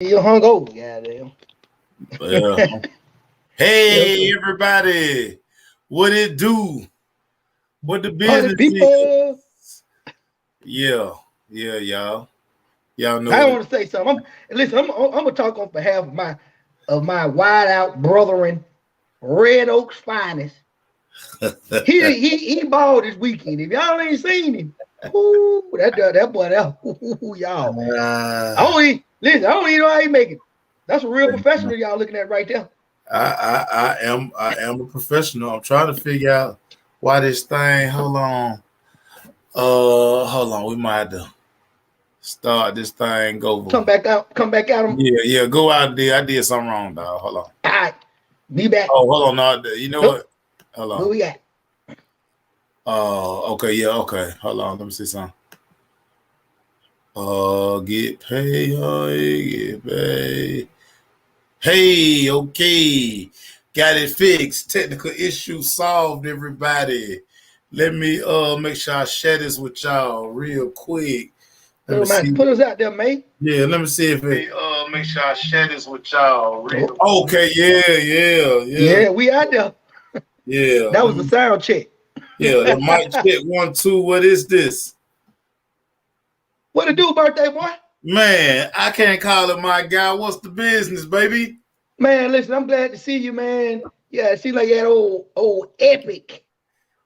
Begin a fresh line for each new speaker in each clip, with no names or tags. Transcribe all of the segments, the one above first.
You hung over, goddamn.
Well, hey everybody, what it do? What the
Party
business
people.
is? Y'all. Y'all know
I
what it
want to say something. I'm gonna talk on behalf of my wide out brethren, Red Oak's finest. He balled this weekend. If y'all ain't seen him, ooh, that boy, y'all. I
uh,
don't even listen. I don't even know how he make it. That's a real professional y'all looking at right there.
I am a professional. I'm trying to figure out why this thing. Hold on. Hold on. We might have to start this thing over.
Come back out. All
Yeah. Go out there. I did something wrong, dog. Hold on.
right, be back.
Oh, hold on. No, you know
Nope.
what? Hold
Where
on.
we at?
Okay, yeah, okay. Hold on, let me see something. Get paid, get paid. Hey, okay. Got it fixed. Technical issue solved, everybody. Let me make sure I share this with y'all real quick. Let me see.
Put us out there, mate.
Yeah, let me see if it make sure I share this with y'all real
Oh.
Okay, yeah.
Yeah, we out there.
Yeah.
That was the sound check.
Yeah, the mic check 1, 2. What is this?
What to do, birthday boy?
Man, I can't call it my guy. What's the business, baby?
Man, listen, I'm glad to see you, man. Yeah, it seems like you had old epic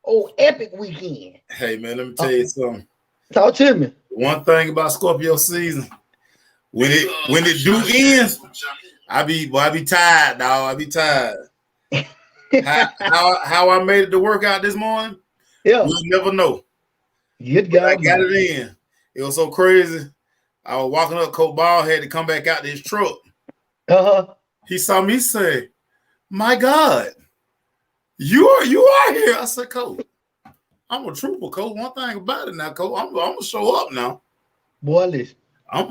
weekend.
Hey, man, let me tell you something.
Talk to me.
One thing about Scorpio season, when it do ends, I be tired, dog. I be tired. how I made it to work out this morning,
Yeah.
you'll never know.
Good
But I
God,
got
man.
it in. It was so crazy. I was walking up, Coach Ball had to come back out to his truck. He saw me say, "My God, you are here." I said, "Coach, I'm a trooper, Coach. One thing about it now, Coach, I'm gonna show up now.
Boy, listen.
I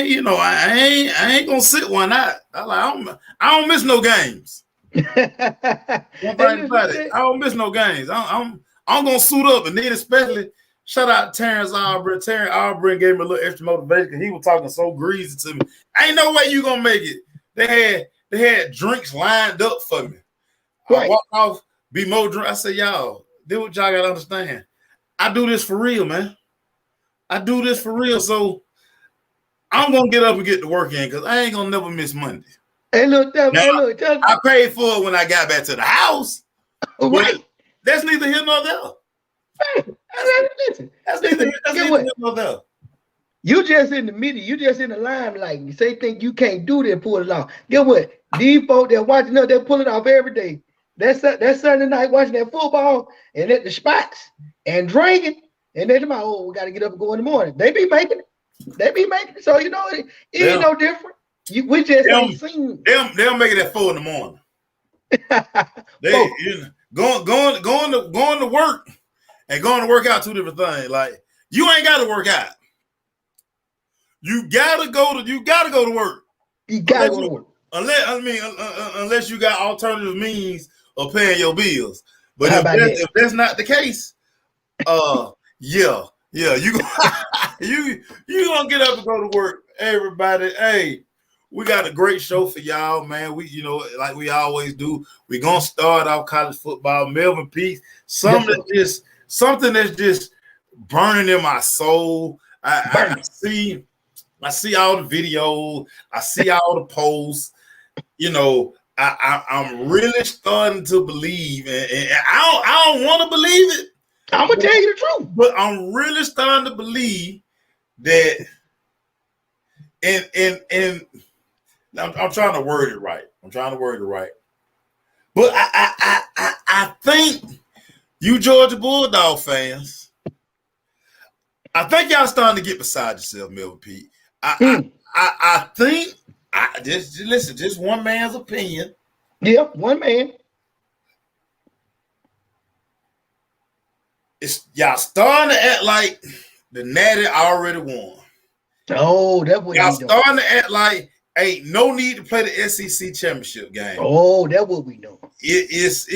ain't gonna sit one out. I don't miss no games. One thing about it, I don't miss no games. I'm gonna suit up, and then especially shout out Terrence Aubrey. Terrence Aubrey gave me a little extra motivation because he was talking so greasy to me. Ain't no way you gonna make it. They had drinks lined up for me. Right. I walked off, be more drunk. I said, y'all, do what y'all gotta understand. I do this for real, man. I do this for real. So I'm gonna get up and get to work in because I ain't gonna never miss Monday.
Hey, look,
I paid for it when I got back to the house.
Right.
That's neither here nor there. That's neither here nor there.
You just in the middle. You just in the limelight. You say think you can't do that, pull it off. Get what? These folks that watching us, they pull it off every day. That's Sunday night watching that football and at the spots and drinking. And they about, oh, we got to get up and go in the morning. They be making it. So you know it ain't no different. We just ain't seen.
They'll make it at 4 in the morning. Going to work and going to work out, two different things. Like you ain't got to work out. You gotta go to work.
You gotta go to work.
Unless you got alternative means of paying your bills. But if that's not the case, yeah, you gonna get up and go to work. Everybody, hey, we got a great show for y'all, man. We, like we always do, we gonna start off college football. Melvin Peace, something that's just burning in my soul. I see all the videos. I see all the posts. I'm really starting to believe, and I don't want to believe it.
I'm gonna tell you the truth,
but I'm really starting to believe that. And I'm trying to word it right. But I think you Georgia Bulldog fans, I think y'all starting to get beside yourself, Melvin Pete. I think just one man's opinion.
Yeah, one man.
It's y'all starting to act like the Natty already won.
Oh, that's what
y'all starting to act like ain't no need to play the SEC championship game.
Oh, that's what we know.
It's just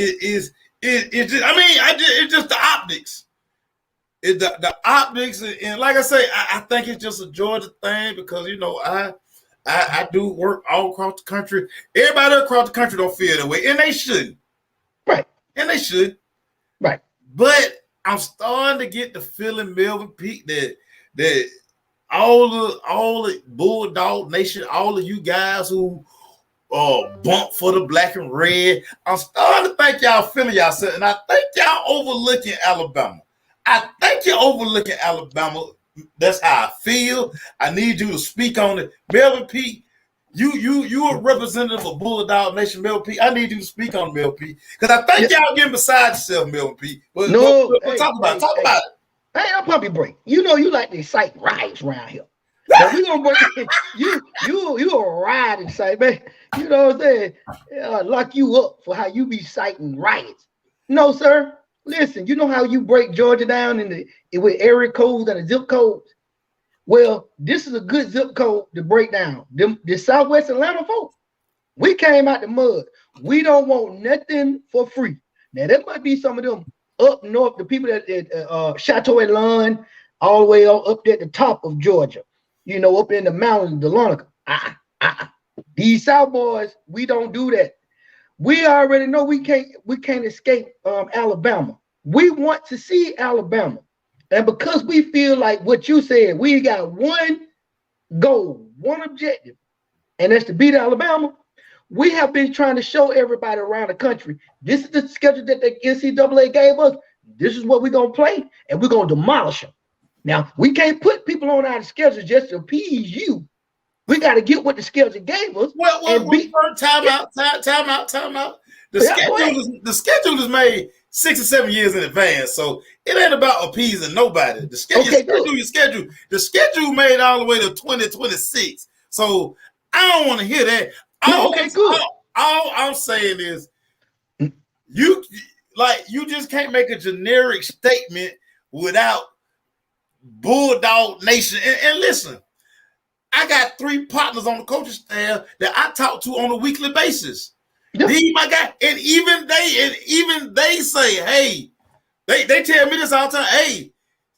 the optics. the optics, and like I say, I think it's just a Georgia thing because I do work all across the country. Everybody across the country don't feel that way, and they shouldn't.
Right.
And they should.
Right.
But I'm starting to get the feeling, Melvin Pete, that all the Bulldog Nation, all of you guys who bump for the black and red, I'm starting to think y'all feeling yourself, and I think y'all overlooking Alabama. I think you're overlooking Alabama. That's how I feel. I need you to speak on it. Melvin Pete, you a representative of Bulldog Nation, Melvin Pete. I need you to speak on Melvin Pete. Because I think y'all getting beside yourself, Melvin Pete. But
no,
talk about it.
Hey, I'll puppy break. You know you like to excite riots around here. But we gonna break you a riot incite, man. You know what I'm saying? Lock you up for how you be citing riots. No, sir. Listen, you know how you break Georgia down with area codes and the zip codes? Well, this is a good zip code to break down. The Southwest Atlanta folks, we came out the mud. We don't want nothing for free. Now, there might be some of them up north, the people that Chateau and Lund, all the way up at the top of Georgia, up in the mountains, the Lonica. These South boys, we don't do that. We already know we can't escape Alabama. We want to see Alabama. And because we feel like what you said, we got one goal, one objective, and that's to beat Alabama. We have been trying to show everybody around the country, this is the schedule that the NCAA gave us. This is what we're going to play, and we're going to demolish them. Now, we can't put people on our schedule just to appease you. We got to get what the schedule gave us.
Time out. The schedule is made 6 or 7 years in advance, so it ain't about appeasing nobody. The schedule made all the way to 2026. So I don't want to hear that. All I'm saying is you just can't make a generic statement without Bulldog Nation. And listen, I got 3 partners on the coaching staff that I talk to on a weekly basis. Yeah. These my guy, and even they say, hey, they tell me this all the time. Hey,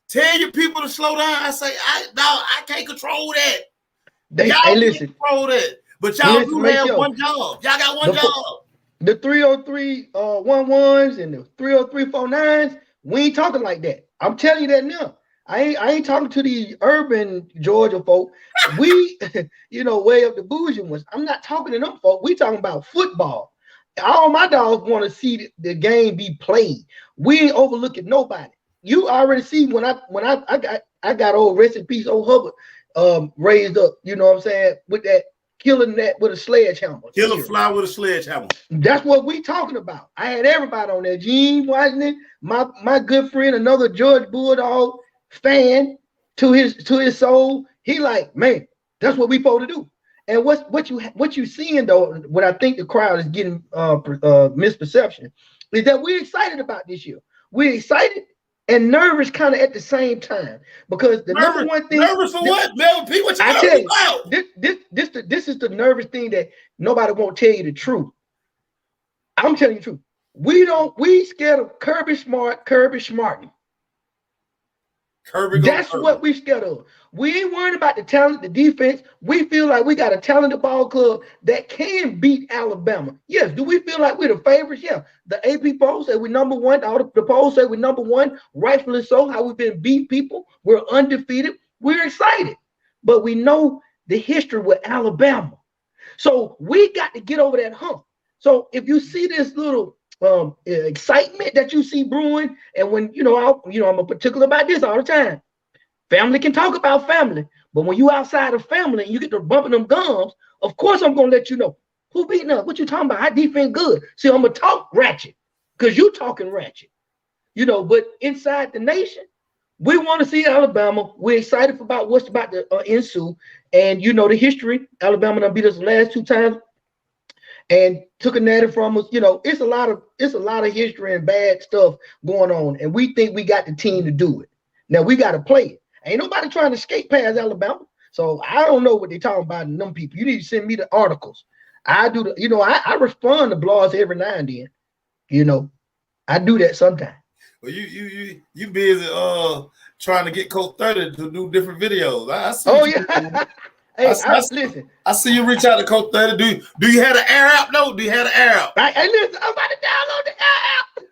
tell your people to slow down. I say, I can't control that. Y'all listen, control that, but y'all do have one job. Y'all got one job.
The 303 11s and the 303 49s, we ain't talking like that. I'm telling you that now. I ain't talking to the urban Georgia folk. We, way up the bougie ones. I'm not talking to them folk. We talking about football. All my dogs want to see the game be played. We ain't overlooking nobody. You already see when I got old rest in peace, old Hubbard raised up. You know what I'm saying, with that killing that with a sledgehammer.
Kill a fly with a sledgehammer. That's
what we talking about. I had everybody on there. Gene Washington, my good friend, another George Bulldog fan to his soul. He like, man, that's what we supposed to do. And what you seeing though, what I think the crowd is getting misperception is that we're excited about this year. We're excited and nervous kind of at the same time because the number one thing.
Nervous for what, Melvin P? What you talking
about? This is the nervous thing that nobody won't tell you the truth. I'm telling you the truth. We scared of Kirby Smartin. That's what we scared of. We ain't worried about the talent, the defense. We feel like we got a talented ball club that can beat Alabama. Yes. Do we feel like we're the favorites? Yeah. The AP polls say we're number one. All the polls say we're number one. Rightfully so. How we've been beating people. We're undefeated. We're excited. But we know the history with Alabama. So we got to get over that hump. So if you see this little excitement that you see brewing, and when I'm a particular about this all the time. Family can talk about family, but when you outside of family and you get to bumping them gums, of course I'm gonna let you know who beating up. What you talking about? Our defense good. See, I'm gonna talk ratchet because you talking ratchet, But inside the nation, we want to see Alabama. We're excited about what's about to ensue, and the history. Alabama done beat us the last 2 times. And took a natty from us. It's a lot of history and bad stuff going on, and we think we got the team to do it. Now we got to play it. Ain't nobody trying to skate past Alabama. So I don't know what they talking about in them people. You need to send me the articles. I do I respond to blogs every now and then. I do that sometimes.
Well, you busy trying to get Coach 30 to do different videos. I see.
Oh yeah. Hey, listen.
I see you reach out to Coach 30. Do you have the air app? No. Do you have the air app?
Hey, listen. I'm about to download the air app.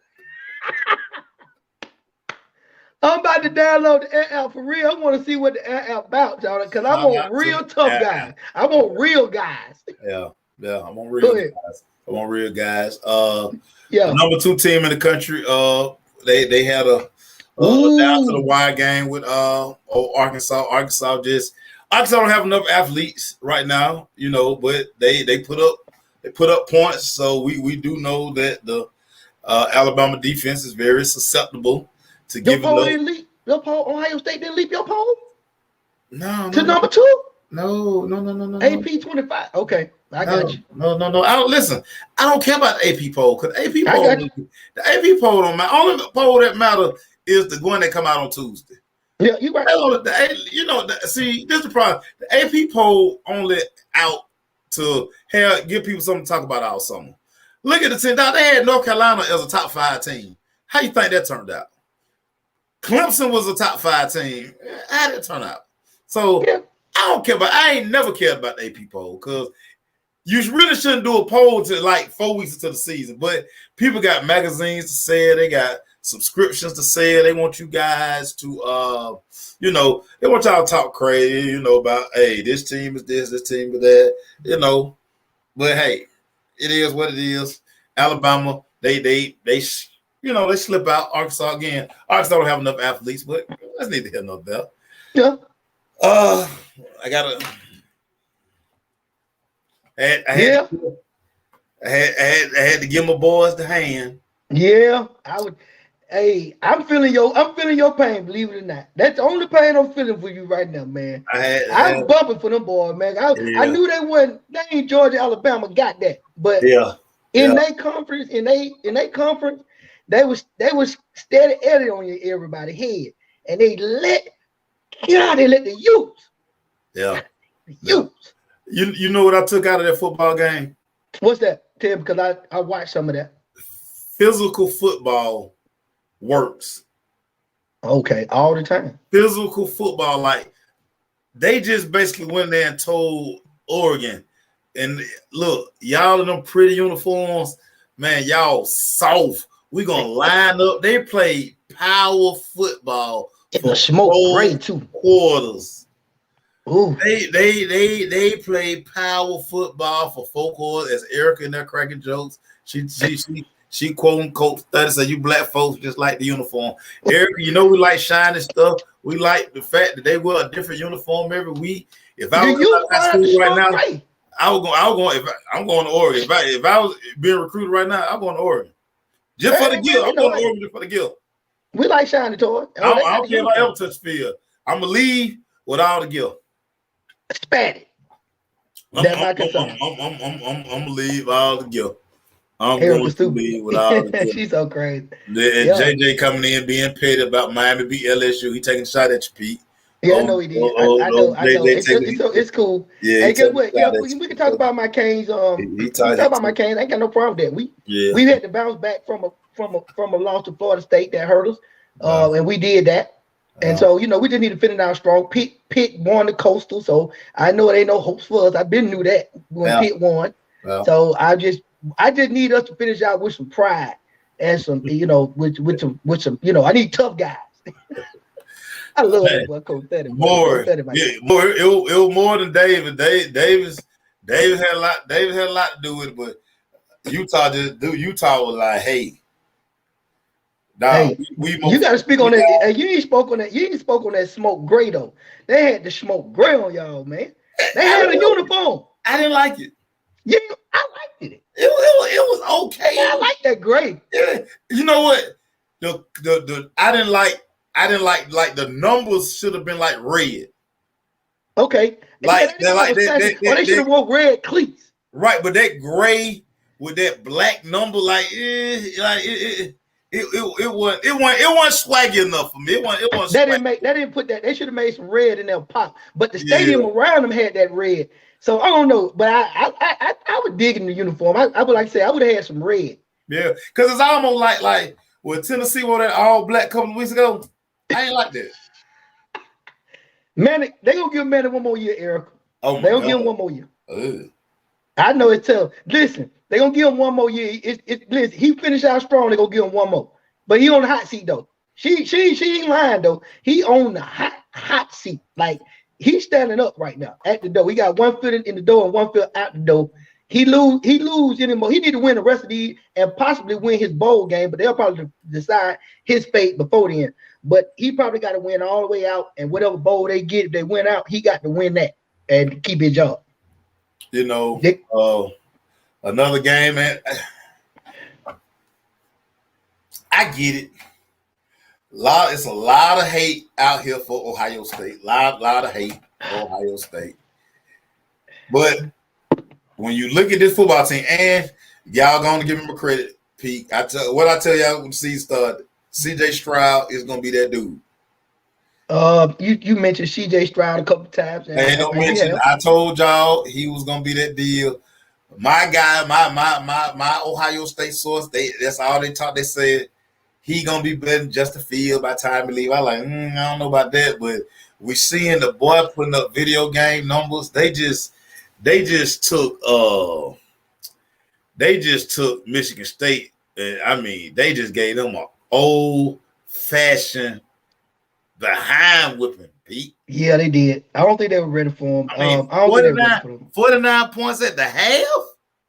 I'm about to download the air app for real. I want to see what the air app about, y'all. Because I want real tough guys. I want real guys.
Yeah. I want real guys.
Yeah.
The number 2 team in the country. They had a down to the wire game with Arkansas. Arkansas don't have enough athletes right now, but they put up points. So we do know that the Alabama defense is very susceptible to giving up.
Your poll, Ohio State didn't leap your poll?
No.
To number 2?
No.
AP 25. Okay. I got you.
No. Listen, I don't care about the AP poll because the AP poll don't matter. Only poll that matter is the one that come out on Tuesday.
Yeah, you right.
See, this is the problem. The AP poll only out to give people something to talk about all summer. Look at the team. Now, they had North Carolina as a top 5 team. How you think that turned out? Clemson was a top 5 team. How did it turn out? So I don't care about. I ain't never cared about the AP poll because you really shouldn't do a poll to like 4 weeks into the season. But people got magazines to say it. They got subscriptions to say it. They want you guys to, they want y'all to talk crazy, about, hey, this team is this team is that, But hey, it is what it is. Alabama, they slip out. Arkansas again. Arkansas don't have enough athletes, but that's neither here nor there.
Yeah.
I had to give my boys the hand.
Yeah, I would. Hey, I'm feeling your pain, believe it or not. That's the only pain I'm feeling for you right now, man. I'm bumping for them boys, man. I knew they ain't Georgia, Alabama got that. But in their conference, they was steady edit on everybody's head. And they let the youth.
Yeah.
The youth.
You know what I took out of that football game?
What's that, Tim? Because I watched some of that.
Physical football works.
Okay, all the time.
Physical football, like they just basically went there and told Oregon, and look, y'all in them pretty uniforms, man, y'all soft. We gonna line up. They played power football
in the smoke gray too.
Quarters.
Ooh.
They played power football for 4 quarters. As Erica in there cracking jokes. She quoting Coach 30 said, you black folks just like the uniform. Erica, we like shiny stuff. We like the fact that they wear a different uniform every week. If I was in high school right now, I'm going to Oregon. If I was being recruited right now, I'm going to Oregon. Just for the guild. I'm going to Oregon just for the guild.
We like shiny toys.
I don't care if I ever touch field. I'm going to leave with all the guild.
Spat it. That's my concern.
I'm going to leave all the guild. I'm
going
to leave with all the
She's so crazy.
And JJ coming in being petty about Miami beat LSU. He taking a shot at you, Pete.
Yeah, I know he did. I know. It's cool. Yeah. Hey, guess what? Yeah, we can talk about my Canes. We can talk about my Canes. I ain't got no problem with that. We had to bounce back from a loss to Florida State that hurt us. And we did that. And so, we just need to finish out strong. Pitt won the Coastal, so I know it ain't no hopes for us. I've been knew that when Pitt won. So I just need us to finish out with some pride and some, with some, I need tough guys. I love that boy, Coach 30.
It was more than David. Davis had a lot. Davis had a lot to do with it, but Utah was like, hey.
You got to speak on that. Hey, you ain't spoke on that. You ain't spoke on that smoke gray though. They had the smoke gray on y'all, man. They had a uniform.
I didn't like it.
Yeah, I liked it.
It was okay.
I like that gray.
Yeah. You know what? I didn't like the numbers should have been like red.
Okay.
Like
they should have wore red cleats.
Right, but that gray with that black number, it wasn't swaggy enough for me. It wasn't.
They didn't put that. They should have made some red in their pop. But the stadium around them had that red. So I don't know. But I would dig in the uniform. I would like to say I would have had some red.
Yeah, because it's almost like When Tennessee wore that all black couple of weeks ago, I ain't like that.
Manning, they gonna give Manning one more year, Eric.
Oh my
they gonna
God.
give him one more year.
Ugh.
I know it's tough. Listen, they gonna give him one more year. Listen, he finished out strong. They gonna give him one more, but he on the hot seat though. She ain't lying though. He on the hot seat. Like he's standing up right now at the door. He got one foot in the door and one foot out the door. He lose anymore. He need to win the rest of these and possibly win his bowl game, but they'll probably decide his fate before the end. But he probably got to win all the way out, and whatever bowl they get, if they win out, he got to win that and keep his job.
You know, another game, man. I get it. It's a lot of hate out here for Ohio State. Lot of hate for Ohio State. But when you look at this football team, and y'all gonna give him a credit, Pete. I tell y'all when the season started, CJ Stroud is gonna be that dude.
You mentioned CJ Stroud a couple times.
And don't mention, I told y'all he was gonna be that deal. My guy, my Ohio State source, that's all they taught. They said he gonna be better than Justin Fields by the time he leave. I like, I don't know about that, but we seeing the boy putting up video game numbers. They just took Michigan State. I mean, they just gave them an old-fashioned behind whipping, Pete.
Yeah, they did. I don't think they were ready for him. I don't think they were ready for him.
49 points at the half?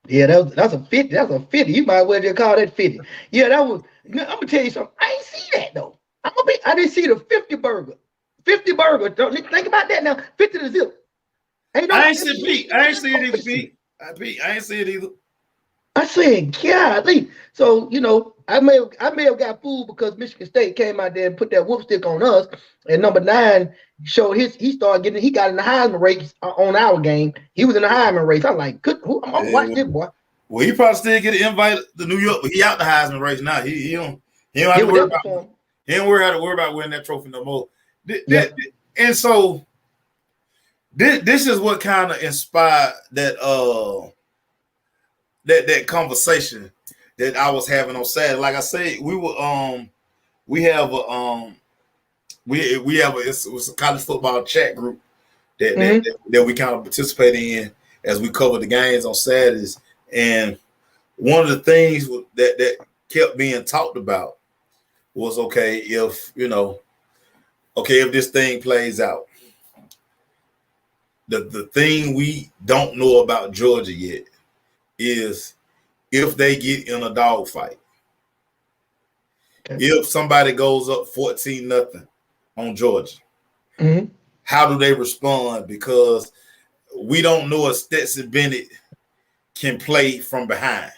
Yeah, that's a 50. That's a 50. You might well just call that 50. Yeah, that was. I'm gonna tell you something. I ain't see that though. I didn't see the 50 burger. 50 burger. Don't think about that now. 50 to zip.
I ain't see it, Pete. I ain't see it either, Pete. I ain't see it either.
I said, golly. So, I may have got fooled because Michigan State came out there and put that whoop stick on us. And number 9 showed he got in the Heisman race on our game. He was in the Heisman race. I'm like, I'm gonna watch this boy.
Well, he probably still get an invite to New York, but he out the Heisman race now. He don't have to worry about. He don't have to worry about winning that trophy no more. And so this is what kind of inspired that that conversation that I was having on Saturday. Like I said, we have a college football chat group that we kind of participate in as we cover the games on Saturdays. And one of the things that kept being talked about was, if this thing plays out, the thing we don't know about Georgia yet is if they get in a dogfight. Okay. If somebody goes up 14-0 on Georgia, how do they respond? Because we don't know if Stetson Bennett can play from behind.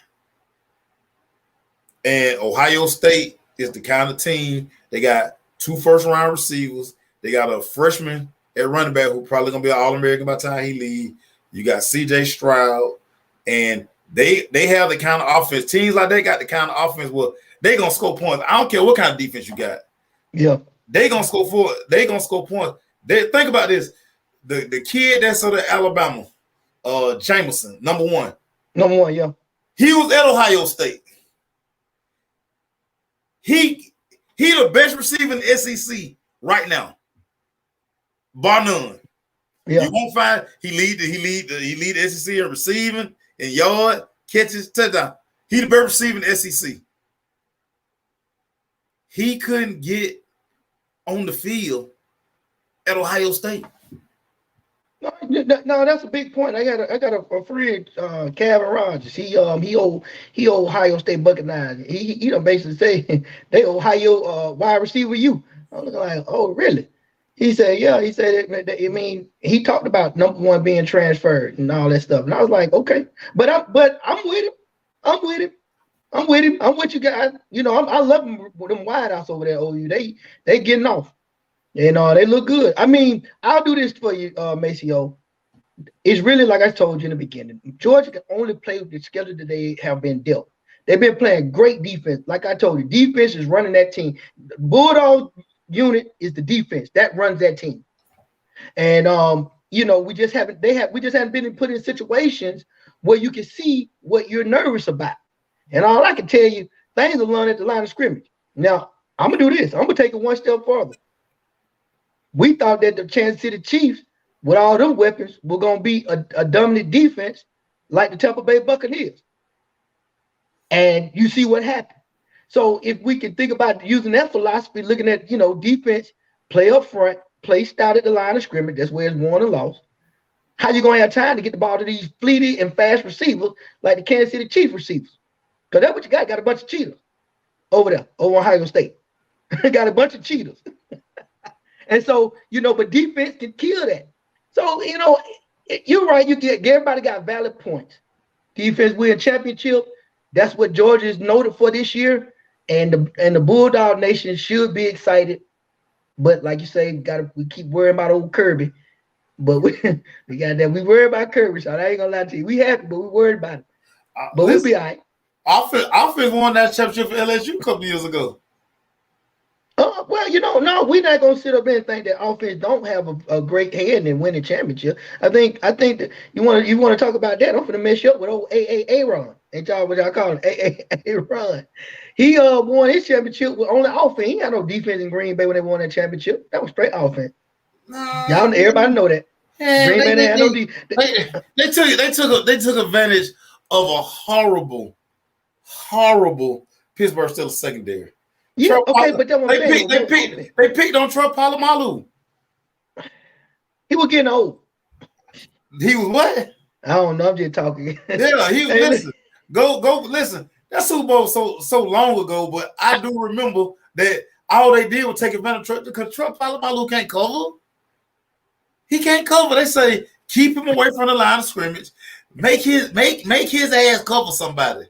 And Ohio State is the kind of team, they got 2 first-round receivers. They got a freshman at running back who probably going to be an All-American by the time he leaves. You got C.J. Stroud. And they have the kind of offense. Teams like they got the kind of offense where they going to score points. I don't care what kind of defense you got.
Yeah.
They going to score points. Think about this. The kid that's at Alabama, Jameson, number 1.
Number 1, yeah.
He was at Ohio State. He the best receiver in the SEC right now, bar none. Yeah. You won't find he lead the SEC in receiving and yard catches touchdown. He the best receiver in the SEC. He couldn't get on the field at Ohio State.
No, that's a big point. I got a friend, Calvin Rogers. He Ohio State Buckeyes. He don't basically say they Ohio wide receiver you. I was like, oh really? He said, yeah. He said, he talked about number 1 being transferred and all that stuff. And I was like, okay, but I'm with him. I'm with him. I'm with you guys. I love them with them wideouts over there. OU, they getting off. They look good. I'll do this for you, Maceo. It's really like I told you in the beginning. Georgia can only play with the schedule that they have been dealt. They've been playing great defense. Like I told you, defense is running that team. The Bulldog unit is the defense that runs that team. And we just haven't been put in situations where you can see what you're nervous about. And all I can tell you, things are learned at the line of scrimmage. Now, I'm going to do this. I'm going to take it one step further. We thought that the Kansas City Chiefs, with all them weapons, were going to be a dominant defense like the Tampa Bay Buccaneers. And you see what happened. So if we can think about using that philosophy, looking at, defense, play up front, play stout at the line of scrimmage, that's where it's won and lost. How you going to have time to get the ball to these fleety and fast receivers like the Kansas City Chiefs receivers? Because that's what you got. Got a bunch of cheaters over there, over Ohio State. Got a bunch of cheaters. And so, but defense can kill that. So, you're right. Everybody got valid points. Defense win championship. That's what Georgia is noted for this year. And the Bulldog Nation should be excited. But like you say, we keep worrying about old Kirby. But we worry about Kirby, so I ain't gonna lie to you. We happy, but we worried about it. But we'll be all right.
Offense won that championship for LSU a couple years ago.
Well, no, we're not gonna sit up and think that offense don't have a great hand in winning championship. I think that you want to talk about that. I'm gonna mess you up with old Aaron. Ain't y'all what y'all call him? Aaron. He won his championship with only offense. He had no defense in Green Bay when they won that championship. That was straight offense. Y'all, everybody know that.
Green Bay had no defense. They took advantage of a horrible Pittsburgh Steelers secondary.
Yeah, okay, but that
they picked on Troy Polamalu.
He was getting old.
He was what?
I don't know. I'm just talking.
Yeah, he was. Listen, go listen. That Super Bowl so long ago, but I do remember that all they did was take advantage of because Troy Polamalu can't cover. He can't cover. They say keep him away from the line of scrimmage. Make his ass cover somebody.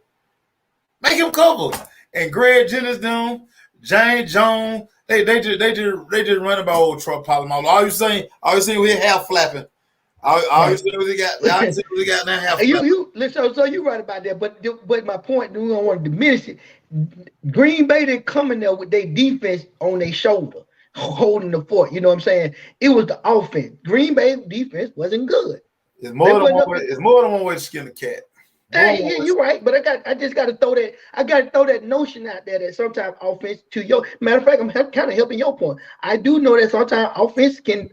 Make him cover. And Greg Jennings down, James Jones, they just run about old Troy Polamalu. All you saying we half flapping. All you saying we got now half flapping.
So you right about that, but my point, we don't want to diminish it. Green Bay didn't come in there with their defense on their shoulder, holding the fort. You know what I'm saying? It was the offense. Green Bay defense wasn't good.
It's more than one way to skin a cat.
Hey, you're right, but I just got to throw that. I got to throw that notion out there that sometimes offense to your matter of fact, I'm kind of helping your point. I do know that sometimes offense can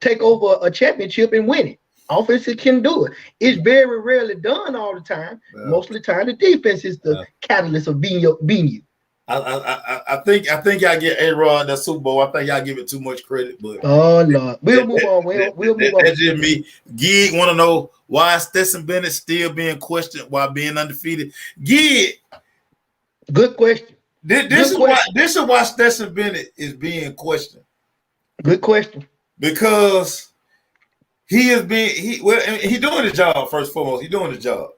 take over a championship and win it. Offense can do it. It's very rarely done all the time. Yeah. Most of the time, the defense is the catalyst of being you.
I think y'all get A-Rod that Super Bowl. I think y'all give it too much credit, but
oh Lord, we'll move on. We'll move on.
That's just me. Gig want to know why Stetson Bennett still being questioned while being undefeated. Gig,
good question.
This is why Stetson Bennett is being questioned.
Good question.
Because he doing his job first and foremost. He's doing his job.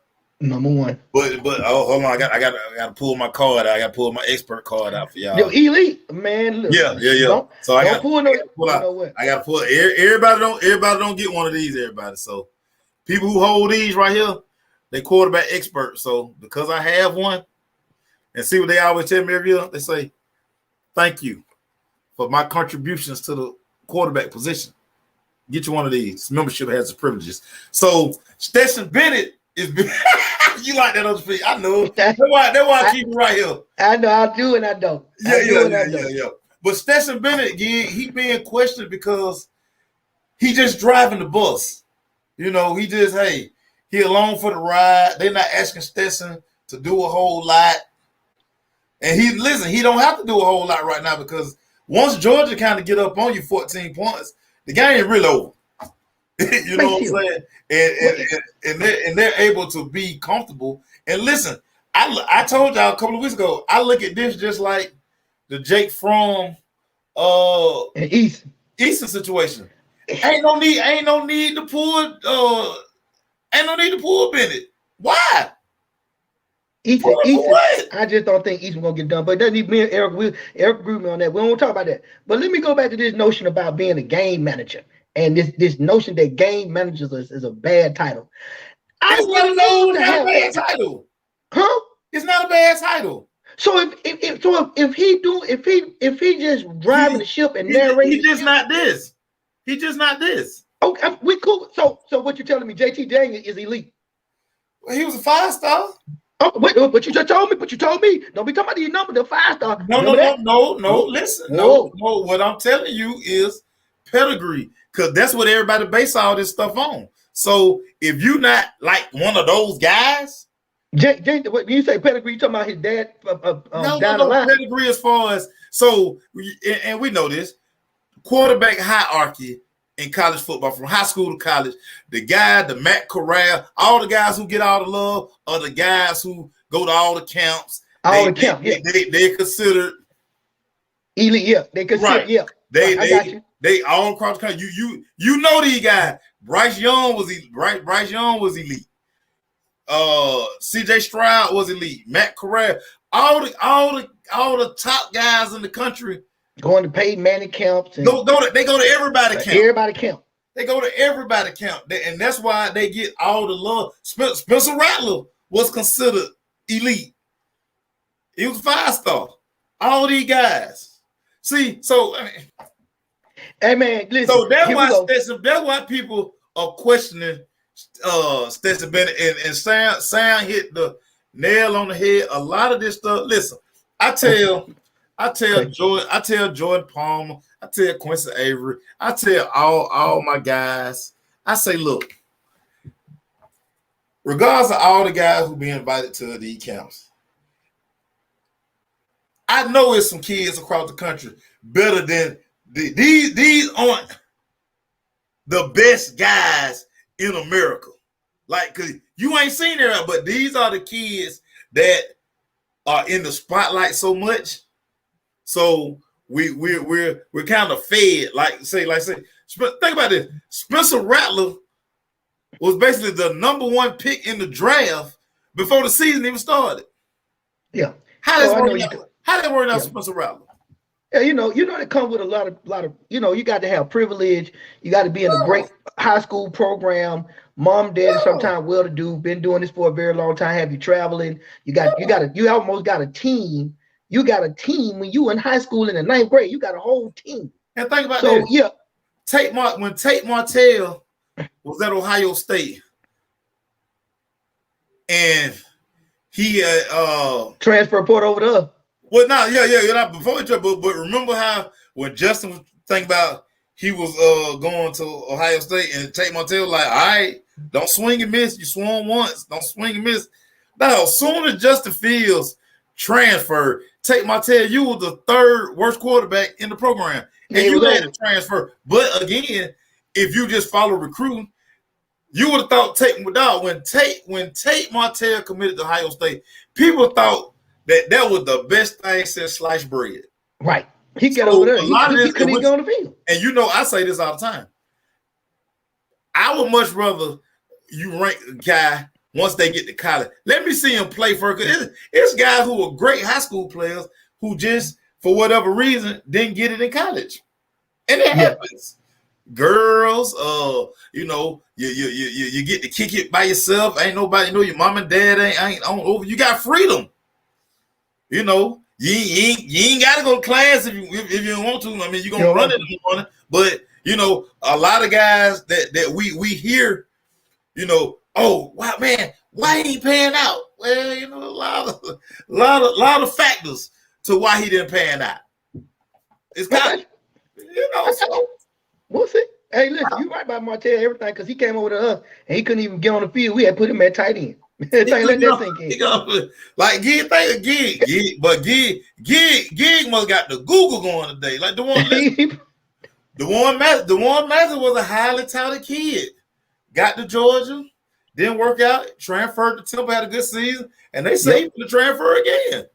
Number one.
But hold on, I got to pull my card out. I got to pull my expert card out for y'all.
Yo, elite man. Look,
yeah. So I got to pull
out.
I got to pull. Everybody don't get one of these. Everybody. So people who hold these right here, they quarterback experts. So because I have one, and see what they always tell me every year, they say, "Thank you for my contributions to the quarterback position." Get you one of these. Membership has its privileges. So Stetson Bennett is. You like that on the feet? I know. That's why I keep it right here.
I know. I do and I don't.
Yeah. But Stetson Bennett, he being questioned because he just driving the bus. You know, he along for the ride. They're not asking Stetson to do a whole lot. And he don't have to do a whole lot right now because once Georgia kind of get up on you 14 points, the game ain't really over. You know what I'm saying? And they're able to be comfortable. And listen, I told y'all a couple of weeks ago, I look at this just like the Jake Fromm Easton situation. Ain't no need to pull Bennett. Why?
Easton, I just don't think Easton gonna get done. But it doesn't even mean Eric agree with me on that. We don't want to talk about that. But let me go back to this notion about being a game manager. And this notion that game managers is a bad title.
It's not a bad title.
Huh?
It's not a bad title.
So if he just driving the ship and narrating,
he's just not this. He's just not this.
Okay, we cool. So what you're telling me, JT Daniel is elite?
Well, he was a 5-star.
Oh, wait, but you just told me. But you told me. Don't be talking about these numbers. The 5-star.
No. Listen, no. What I'm telling you is pedigree, because that's what everybody base all this stuff on. So if you not like one of those guys,
when you say pedigree, you talking about his dad down the line?
Pedigree as far as and we know this quarterback hierarchy in college football from high school to college. The guy, the Matt Corral, all the guys who get all the love are the guys who go to all the camps. They're considered
elite. Yeah, they consider. Yeah,
they all across the country. You know these guys. Bryce Young was elite. CJ Stroud was elite. Matt Corral, all the top guys in the country
going to Peyton Manning camps.
They go to everybody camp.
Everybody camp.
They go to everybody camp, and that's why they get all the love. Spencer Rattler was considered elite. He was 5-star. All these guys. See, so
hey man, listen.
So that's why people are questioning Stetson Bennett, and Sam hit the nail on the head. A lot of this stuff. Listen, I tell Jordan Palmer, I tell Quincy Avery, I tell all my guys. I say, look, regardless of all the guys who be invited to these camps, I know it's some kids across the country better than these aren't the best guys in America. Like, cause you ain't seen it, but these are the kids that are in the spotlight so much. So we're kind of fed, think about this. Spencer Rattler was basically the number 1 pick in the draft before the season even started.
Yeah.
How they work out Spencer Rattler?
Yeah, it comes with a lot of, you got to have privilege. You got to be in a great high school program. Mom, dad, sometimes well-to-do, been doing this for a very long time. Have you traveling? You almost got a team. You got a team when you in high school in the 9th grade. You got a whole team.
And think about that.
Yeah.
When Tate Martell was at Ohio State, and he
transfer port over to us.
Well, no, yeah. Before he but remember how when Justin was thinking about he was going to Ohio State, and Tate Martell like, all right, don't swing and miss. You swung once, don't swing and miss. Now, as soon as Justin Fields transferred, Tate Martell, you were the 3rd worst quarterback in the program, and you had to transfer. But again, if you just follow recruiting, you would have thought Tate would die. When Tate Martell committed to Ohio State, people thought that was the best thing since sliced bread.
Right. He got over there. He couldn't even go on the field. And
I say this all the time. I would much rather you rank a guy once they get to college. Let me see him play for it. It's guys who are great high school players who just, for whatever reason, didn't get it in college. And it happens. Girls, you get to kick it by yourself. Ain't nobody know your mom and dad ain't on over. You got freedom. You ain't got to go to class if you don't want to. I mean, you're gonna run it in the morning. But a lot of guys that we hear, oh wow, man, why he ain't paying out? Well, a lot of factors to why he didn't pan out. It's kind of, so.
We'll see. Hey, listen, you right about Martell everything because he came over to us and he couldn't even get on the field. We had put him at tight end. Let that sink in.
Like Gig must got the Google going today. Like the one Matthew was a highly touted kid. Got to Georgia, didn't work out, transferred to Temple, had a good season, and they say he's going to transfer again.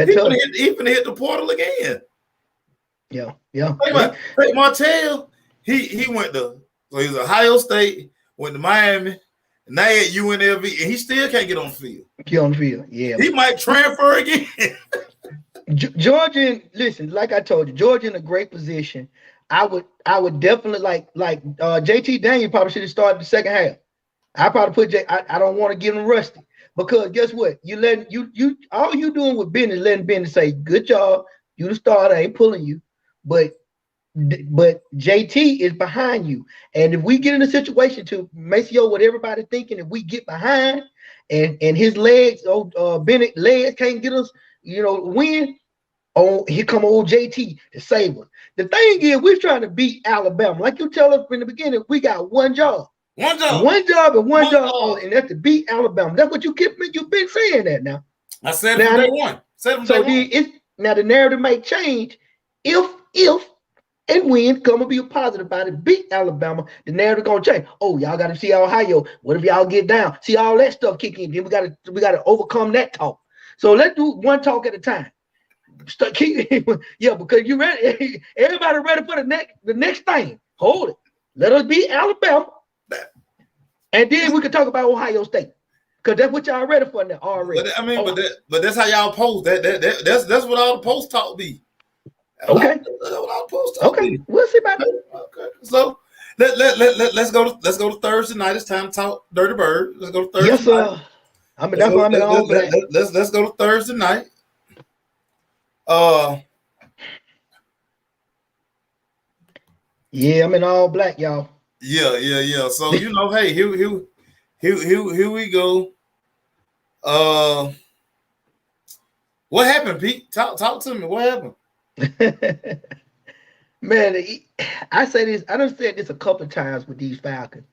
He's going to hit the portal again.
Yeah.
Tate Martell, he went to, so he was Ohio State, went to Miami, and now at UNLV, and he still can't get on the field.
Get on the field, yeah.
He might transfer again.
Georgia, listen, like I told you, Georgia in a great position. I would definitely like JT Daniel probably should have started the second half. I probably put I don't want to get him rusty because guess what? All you doing with Ben is letting Ben say, good job, you the starter, I ain't pulling you. But but JT is behind you. And if we get in a situation to Maceo, what everybody thinking, if we get behind and his legs, Bennett legs can't get us, win. Oh, here come old JT to save us. The thing is, we're trying to beat Alabama. Like you tell us in the beginning, we got one job. One job only, and that's to beat Alabama. That's what you've been saying that now.
I said it from day one.
Now the narrative might change if and when come and be positive about it, beat Alabama, the narrative gonna change. Oh, y'all gotta see Ohio. What if y'all get down? See all that stuff kick in. Then we gotta overcome that talk. So let's do one talk at a time. Because you ready. Everybody ready for the next thing. Hold it. Let us beat Alabama, and then we can talk about Ohio State, because that's what y'all ready for now already.
But that's how y'all post. That's what all the post talk be.
Okay.
That's what all the post talk be.
We'll see about that.
Okay. So let's go to Thursday night. It's time to talk Dirty Bird. Let's go to Thursday.
Yes, sir.
That's why I'm in all black. Let's go to Thursday night.
Yeah, I'm in all black, y'all.
Yeah. So hey, here we go. What happened, Pete? Talk to me. What happened?
Man, I say this. I done said this a couple of times with these Falcons,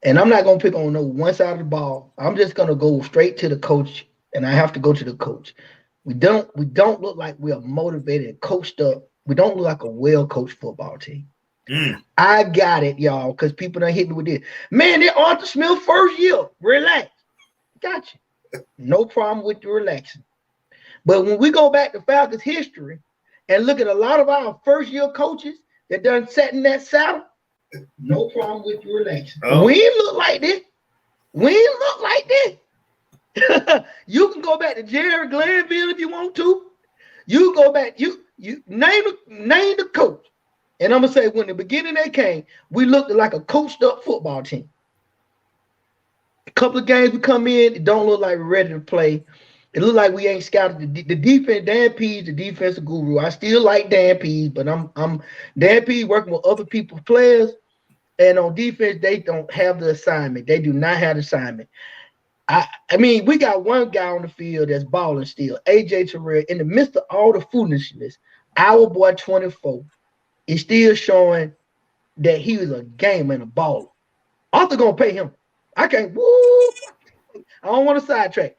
and I'm not gonna pick on no one side of the ball. I'm just gonna go straight to the coach, and I have to go to the coach. We don't look like we are motivated and coached up. We don't look like a well-coached football team. I got it, y'all, because people done hit me with this. Man, they're Arthur Smith first year. Relax. Got you. No problem with the relaxing. But when we go back to Falcons history and look at a lot of our first-year coaches that done sat in that saddle, no problem with the relaxing. Oh. We ain't look like this. You can go back to Jerry Glanville if you want to. You go back, you name the coach. And I'm gonna say when the beginning they came, we looked like a coached up football team. A couple of games we come in, it don't look like we're ready to play. It look like we ain't scouted the defense. Dan Pease, the defensive guru. I still like Dan Pease, but I'm Dan Pease working with other people's players, and on defense they don't have the assignment. They do not have the assignment. I mean, we got one guy on the field that's balling still, AJ Terrell. In the midst of all the foolishness, our boy 24 is still showing that he was a gamer and a baller. Arthur gonna pay him. I don't want to sidetrack.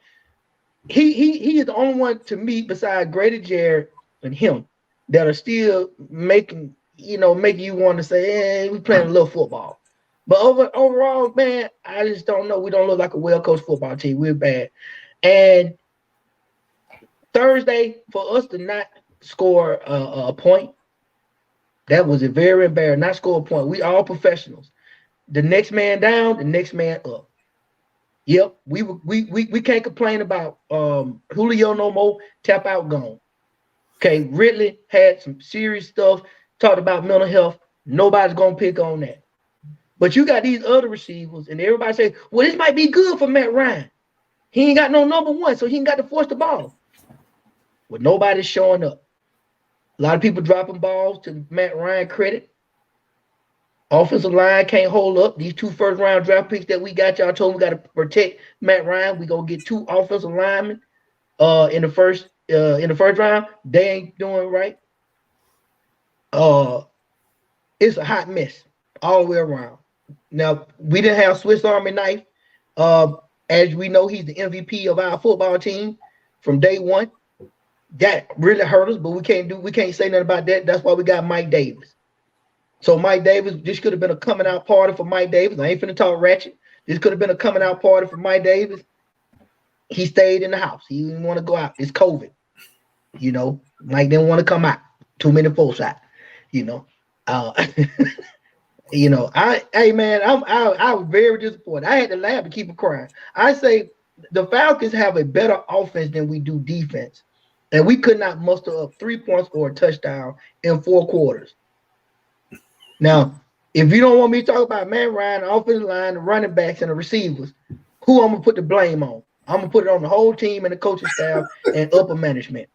He is the only one to me besides Grady Jarrett and him that are still making you want to say, hey, we playing a little football. But overall, man, I just don't know. We don't look like a well-coached football team. We're bad. And Thursday, for us to not score a point, that was a very embarrassing. Not score a point. We all professionals. The next man down, the next man up. Yep, we can't complain about Julio no more. Tap out, gone. Okay, Ridley had some serious stuff. Talked about mental health. Nobody's gonna pick on that. But you got these other receivers, and everybody say, well, this might be good for Matt Ryan. He ain't got no number one, so he ain't got to force the ball. But nobody's showing up. A lot of people dropping balls to Matt Ryan credit. Offensive line can't hold up. These 2 first-round draft picks that we got, y'all told me we got to protect Matt Ryan. We gonna get 2 offensive linemen in the first round. They ain't doing right. It's a hot mess all the way around. Now, we didn't have Swiss Army knife. As we know, he's the MVP of our football team from day one. That really hurt us, but we can't say nothing about that. That's why we got Mike Davis. So Mike Davis, this could have been a coming out party for Mike Davis. I ain't finna talk ratchet. This could have been a coming out party for Mike Davis. He stayed in the house. He didn't want to go out. It's COVID. Mike didn't want to come out. Too many folks out. I was very disappointed. I had to laugh to keep it crying. I say the Falcons have a better offense than we do defense, and we could not muster up 3 points or a touchdown in 4 quarters. Now, if you don't want me to talk about Matt Ryan, the offensive line, the running backs, and the receivers, who I'm gonna put the blame on? I'm gonna put it on the whole team and the coaching staff and upper management.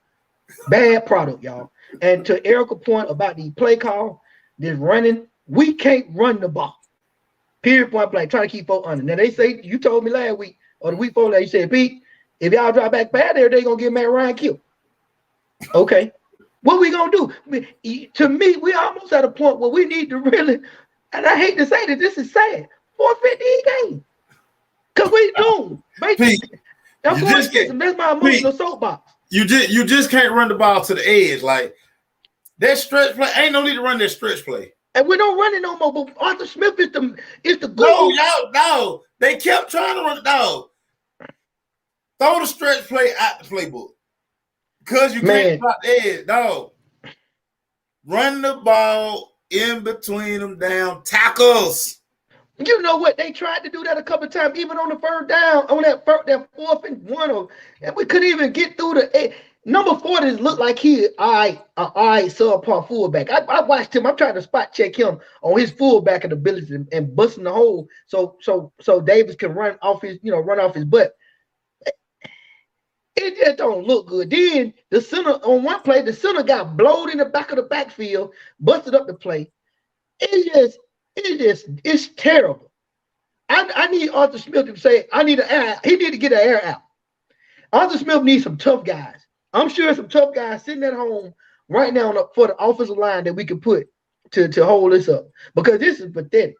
Bad product, y'all. And to Erica's point about the play call, this running, we can't run the ball. Period, point blank. Trying to keep folks under. Now they say you told me last week or the week before that you said, Pete, if y'all drop back bad there, they gonna get Matt Ryan killed. Okay, what we gonna do? To me, we almost at a point where we need to really, and I hate to say that this is sad, forfeit these games. Cause we do.
Pete,
that's my emotional soapbox.
You just can't run the ball to the edge. Like that stretch play, ain't no need to run that stretch play.
And we don't run it no more. But Arthur Smith is the goal.
No. They kept trying to run it down. Throw the stretch play out the playbook. Because you can't drop the edge, dog. Run the ball in between them damn tackles.
You know what? They tried to do that a couple of times, even on the first down, on that 4th and 1, and we couldn't even get through the. Number 40 looked like he all right subpar fullback. I watched him. I'm trying to spot check him on his fullback ability and busting the hole so Davis can run off his butt. It just don't look good. Then the center on one play, the center got blowed in the back of the backfield, busted up the play. It's terrible. I need Arthur Smith to say I need an air. He need to get an air out. Arthur Smith needs some tough guys. I'm sure some tough guys sitting at home right now for the offensive line that we can put to hold this up, because this is pathetic.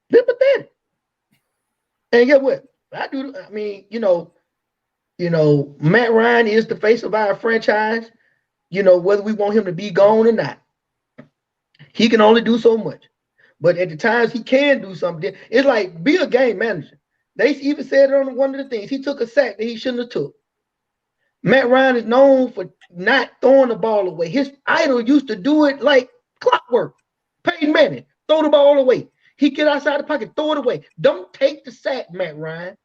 They're pathetic. And guess what? Matt Ryan is the face of our franchise. Whether we want him to be gone or not, he can only do so much. But at the times he can do something, it's like be a game manager. They even said it on one of the things. He took a sack that he shouldn't have took. Matt Ryan is known for not throwing the ball away. His idol used to do it like clockwork. Peyton Manning, throw the ball away. He get outside the pocket, throw it away. Don't take the sack, Matt Ryan.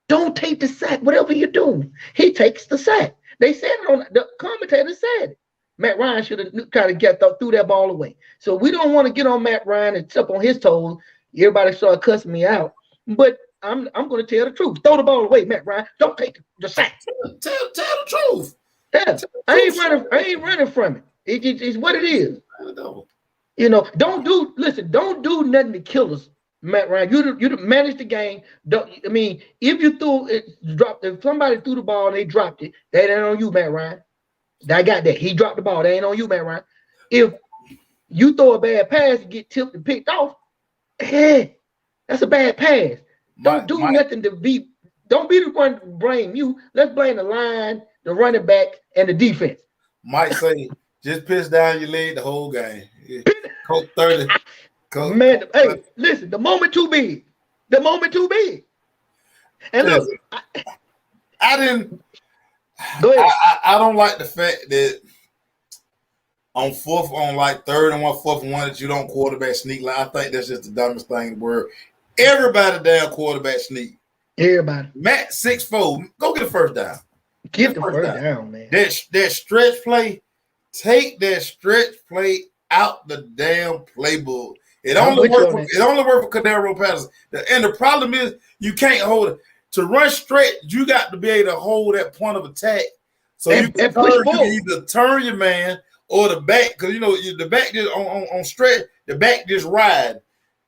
Don't take the sack. Whatever you do, he takes the sack. They said it on the commentator said it. Matt Ryan should have tried to threw that ball away. So we don't want to get on Matt Ryan and step on his toes. Everybody started cussing me out, but I'm going to tell the truth. Throw the ball away, Matt Ryan. Don't take the sack.
Tell the truth.
Yeah, I ain't running from it. It's what it is. Don't do nothing to kill us, Matt Ryan. You manage the game. If somebody threw the ball and they dropped it, that ain't on you, Matt Ryan. I got that. He dropped the ball. That ain't on you, Matt Ryan. If you throw a bad pass and get tipped and picked off, that's a bad pass. Don't do nothing to be. Don't be the one to blame you. Let's blame the line, the running back, and the defense.
Might say just piss down your leg the whole game. Coach 30.
Man, hey, listen, the moment too big. The moment too big. And look,
I didn't.
Go ahead.
I don't like the fact that on 3rd and 1, 4th and 1 that you don't quarterback sneak. Like, I think that's just the dumbest thing in the world. Everybody down quarterback sneak.
Everybody.
Matt 6'4", go get a first down.
Get the first down, man.
That stretch play, take that stretch play out the damn playbook. It only worked for Kadero Patterson. And the problem is you can't hold it. To run stretch, you got to be able to hold that point of attack. So you can either turn your man or the back, because the back just on stretch, the back just ride.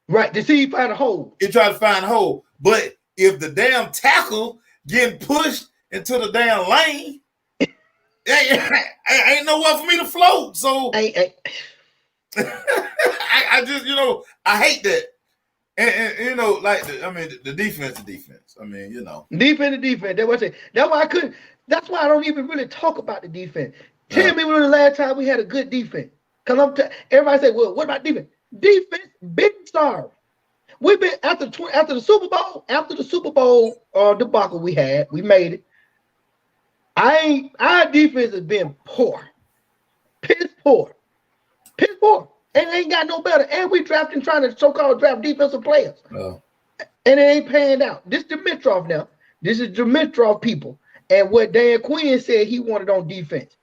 Right, to see you find a hole.
You try to find a hole. But if the damn tackle getting pushed into the damn lane, ain't nowhere for me to float. So I just, I hate that. And the defense is defense.
Defense. That's what I say. That's why I couldn't. That's why I don't even really talk about the defense. Tell me when the last time we had a good defense. Because everybody say, well, what about defense? Defense, big sorry. We've been after the Super Bowl debacle we made it. Our defense has been poor. Piss poor. And it ain't got no better. And we trying to so-called draft defensive players. Oh. And it ain't paying out. This is Dimitrov now. This is Dimitrov people. And what Dan Quinn said he wanted on defense.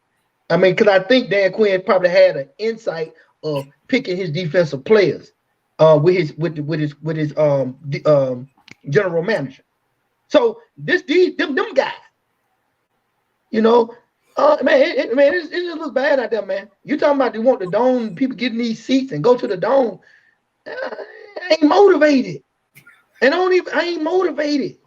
Because I think Dan Quinn probably had an insight of picking his defensive players with his general manager. So them guys, It just looks bad out there, man. You talking about you want the dome, people getting these seats and go to the dome. I ain't motivated. And I ain't motivated.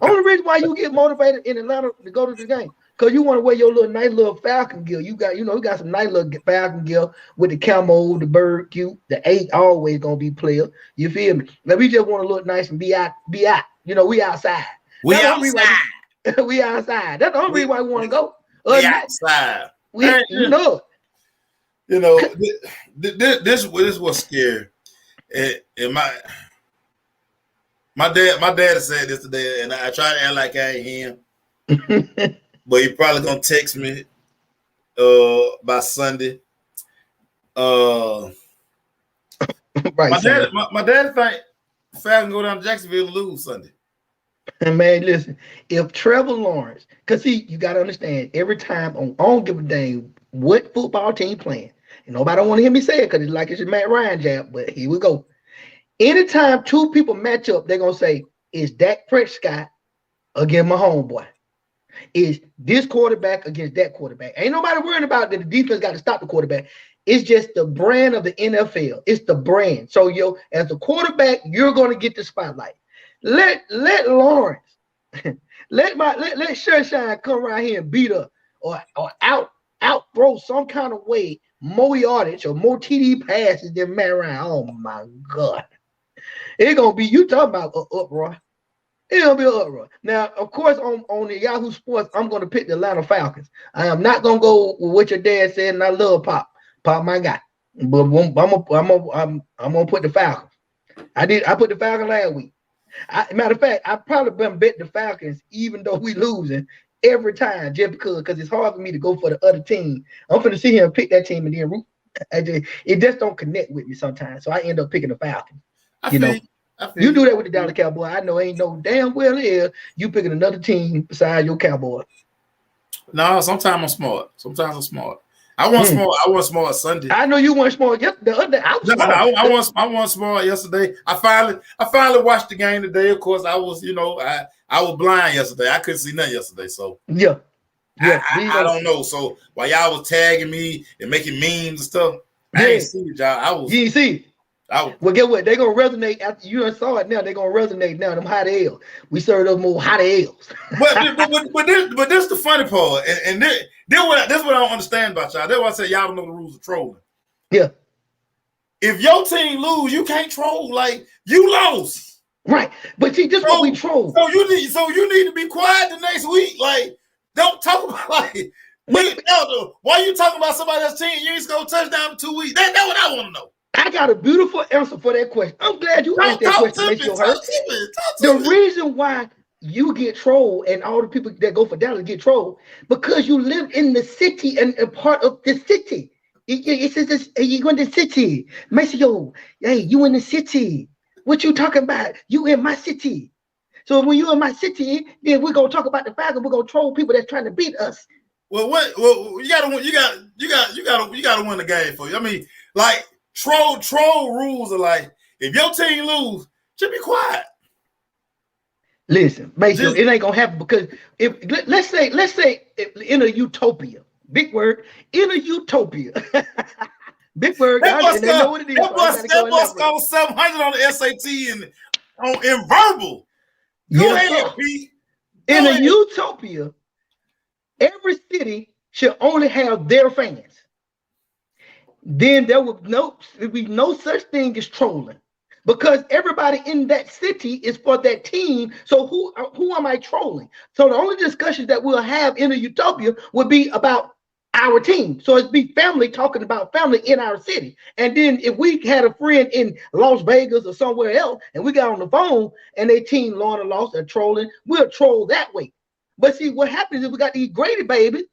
Only reason why you get motivated in Atlanta to go to the game, because you want to wear your nice little Falcon gear. You got some nice little Falcon gear with the camo, the bird cute, the 8 always gonna be player. You feel me? Like we just want to look nice and be out. We outside.
We outside.
We outside. That's the only reason why we want to go.
We outside. This was scary. And my dad said this today, and I tried to act like I ain't him. But he probably gonna text me by Sunday.
Right,
my dad think Falcons go down to Jacksonville and lose Sunday.
And man, listen, if Trevor Lawrence, because see, you gotta understand, every time I don't give a damn what football team playing, and nobody don't want to hear me say it because it's like it's a Matt Ryan jab, but here we go. Anytime two people match up, they're gonna say, is Dak Prescott against my homeboy? Is this quarterback against that quarterback? Ain't nobody worrying about that the defense got to stop the quarterback. It's just the brand of the NFL. It's the brand. So as a quarterback, you're gonna get the spotlight. Let Lawrence, let Sunshine come around here and beat up or out throw some kind of way more yardage or more TD passes than Matt Ryan. Oh my God. It's gonna be, you talking about an uproar. It's gonna be an uproar. Now, of course, on the Yahoo Sports, I'm gonna pick the Atlanta Falcons. I am not gonna go with what your dad said, and I love Pop my guy. But I'm gonna put the Falcons. I put the Falcons last week. Matter of fact, I probably been bet the Falcons even though we losing every time, just because it's hard for me to go for the other team. I'm finna sit here and pick that team and then root. It just don't connect with me sometimes, so I end up picking the Falcons. You do that with the Dallas Cowboys. I know ain't no damn well is you picking another team besides your Cowboys.
No, sometimes I'm smart. I want smart Sunday.
I know you want smart. Yep,
I want smart yesterday. I finally watched the game today. Of course, I was I was blind yesterday. I couldn't see nothing yesterday. So
yeah.
I don't know. So while y'all was tagging me and making memes and stuff, I ain't see it, y'all. You
ain't see it. Well, get what? They're gonna resonate after you done saw it now. They're gonna resonate now. Them hot L's. We serve those more hot L's.
but this the funny part, and this what I don't understand about y'all. That's why I say y'all don't know the rules of trolling.
Yeah.
If your team lose, you can't troll. Like you lost.
Right. But see, this what we troll.
So you need to be quiet the next week. Like, don't talk about like why you talking about somebody else's team? You ain't gonna touchdown in 2 weeks. That's what I want to know.
I got a beautiful answer for that question. I'm glad you asked that question. The reason why you get trolled and all the people that go for Dallas get trolled because you live in the city and a part of the city. It says this, you in the city. Maceo, hey, you in the city. What you talking about? You in my city. So when you in my city, then we're gonna talk about the Falcons. We're gonna troll people that's trying to beat us.
Well, you gotta win the game for you. I mean, like. Troll rules are like if your team lose, just be quiet.
Listen, Mason, it ain't gonna happen because if let's say in a utopia, big word, in a utopia, big word.
That boy scored 700 on the SAT and in verbal. Go ahead, Pete.
In a utopia, every city should only have their fans. Then there would be no such thing as trolling because everybody in that city is for that team. So who am I trolling? So the only discussions that we'll have in a utopia would be about our team. So it'd be family talking about family in our city. And then if we had a friend in Las Vegas or somewhere else and we got on the phone and their team lost or trolling, we'll troll that way. But see, what happens is we got these Grady babies,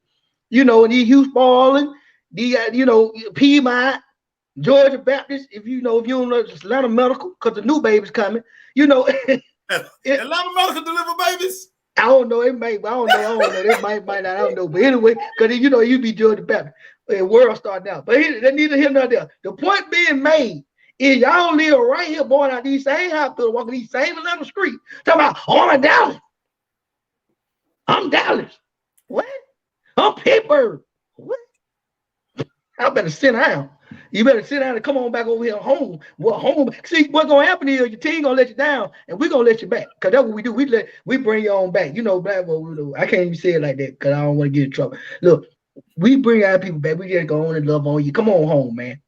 and these Hughes balling. The Piedmont, Georgia Baptist, if you don't know, Atlanta Medical, because the new baby's coming,
Atlanta Medical deliver babies?
I don't know, it may, I don't know, it might not, I don't know, but anyway, because you be Georgia Baptist, the world starting out, but neither here nor there. The point being made is y'all live right here, born out these same hospitals, walking these same Atlanta streets, talking about, I'm Dallas. I'm Dallas. What? I'm Pittsburgh. What? I better sit down. You better sit down and come on back over here home. Well, home. See, what's gonna happen is your team gonna let you down, and we're gonna let you back. Cause that's what we do. We bring you on back. You know, black what we do. I can't even say it like that because I don't want to get in trouble. Look, we bring our people back. We just go on and love on you. Come on home, man.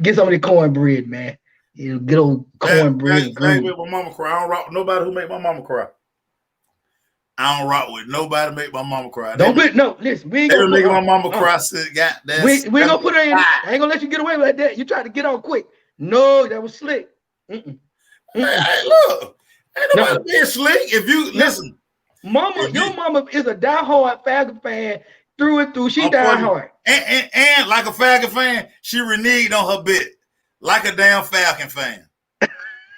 Get some of the cornbread, man. You know, get old cornbread.
I ain't make my mama cry. I don't rock with nobody who make my mama cry. I don't rock with nobody make my mama cry.
Listen, we ain't gonna
make my mama cry.
We ain't gonna put her in. I ain't gonna let you get away with that. You tried to get on quick. No, that was slick.
Hey, look, ain't nobody being slick. If you listen,
your mama is a diehard Falcon fan through and through. She diehard.
And like a Falcon fan, she reneged on her bet like a damn Falcon fan.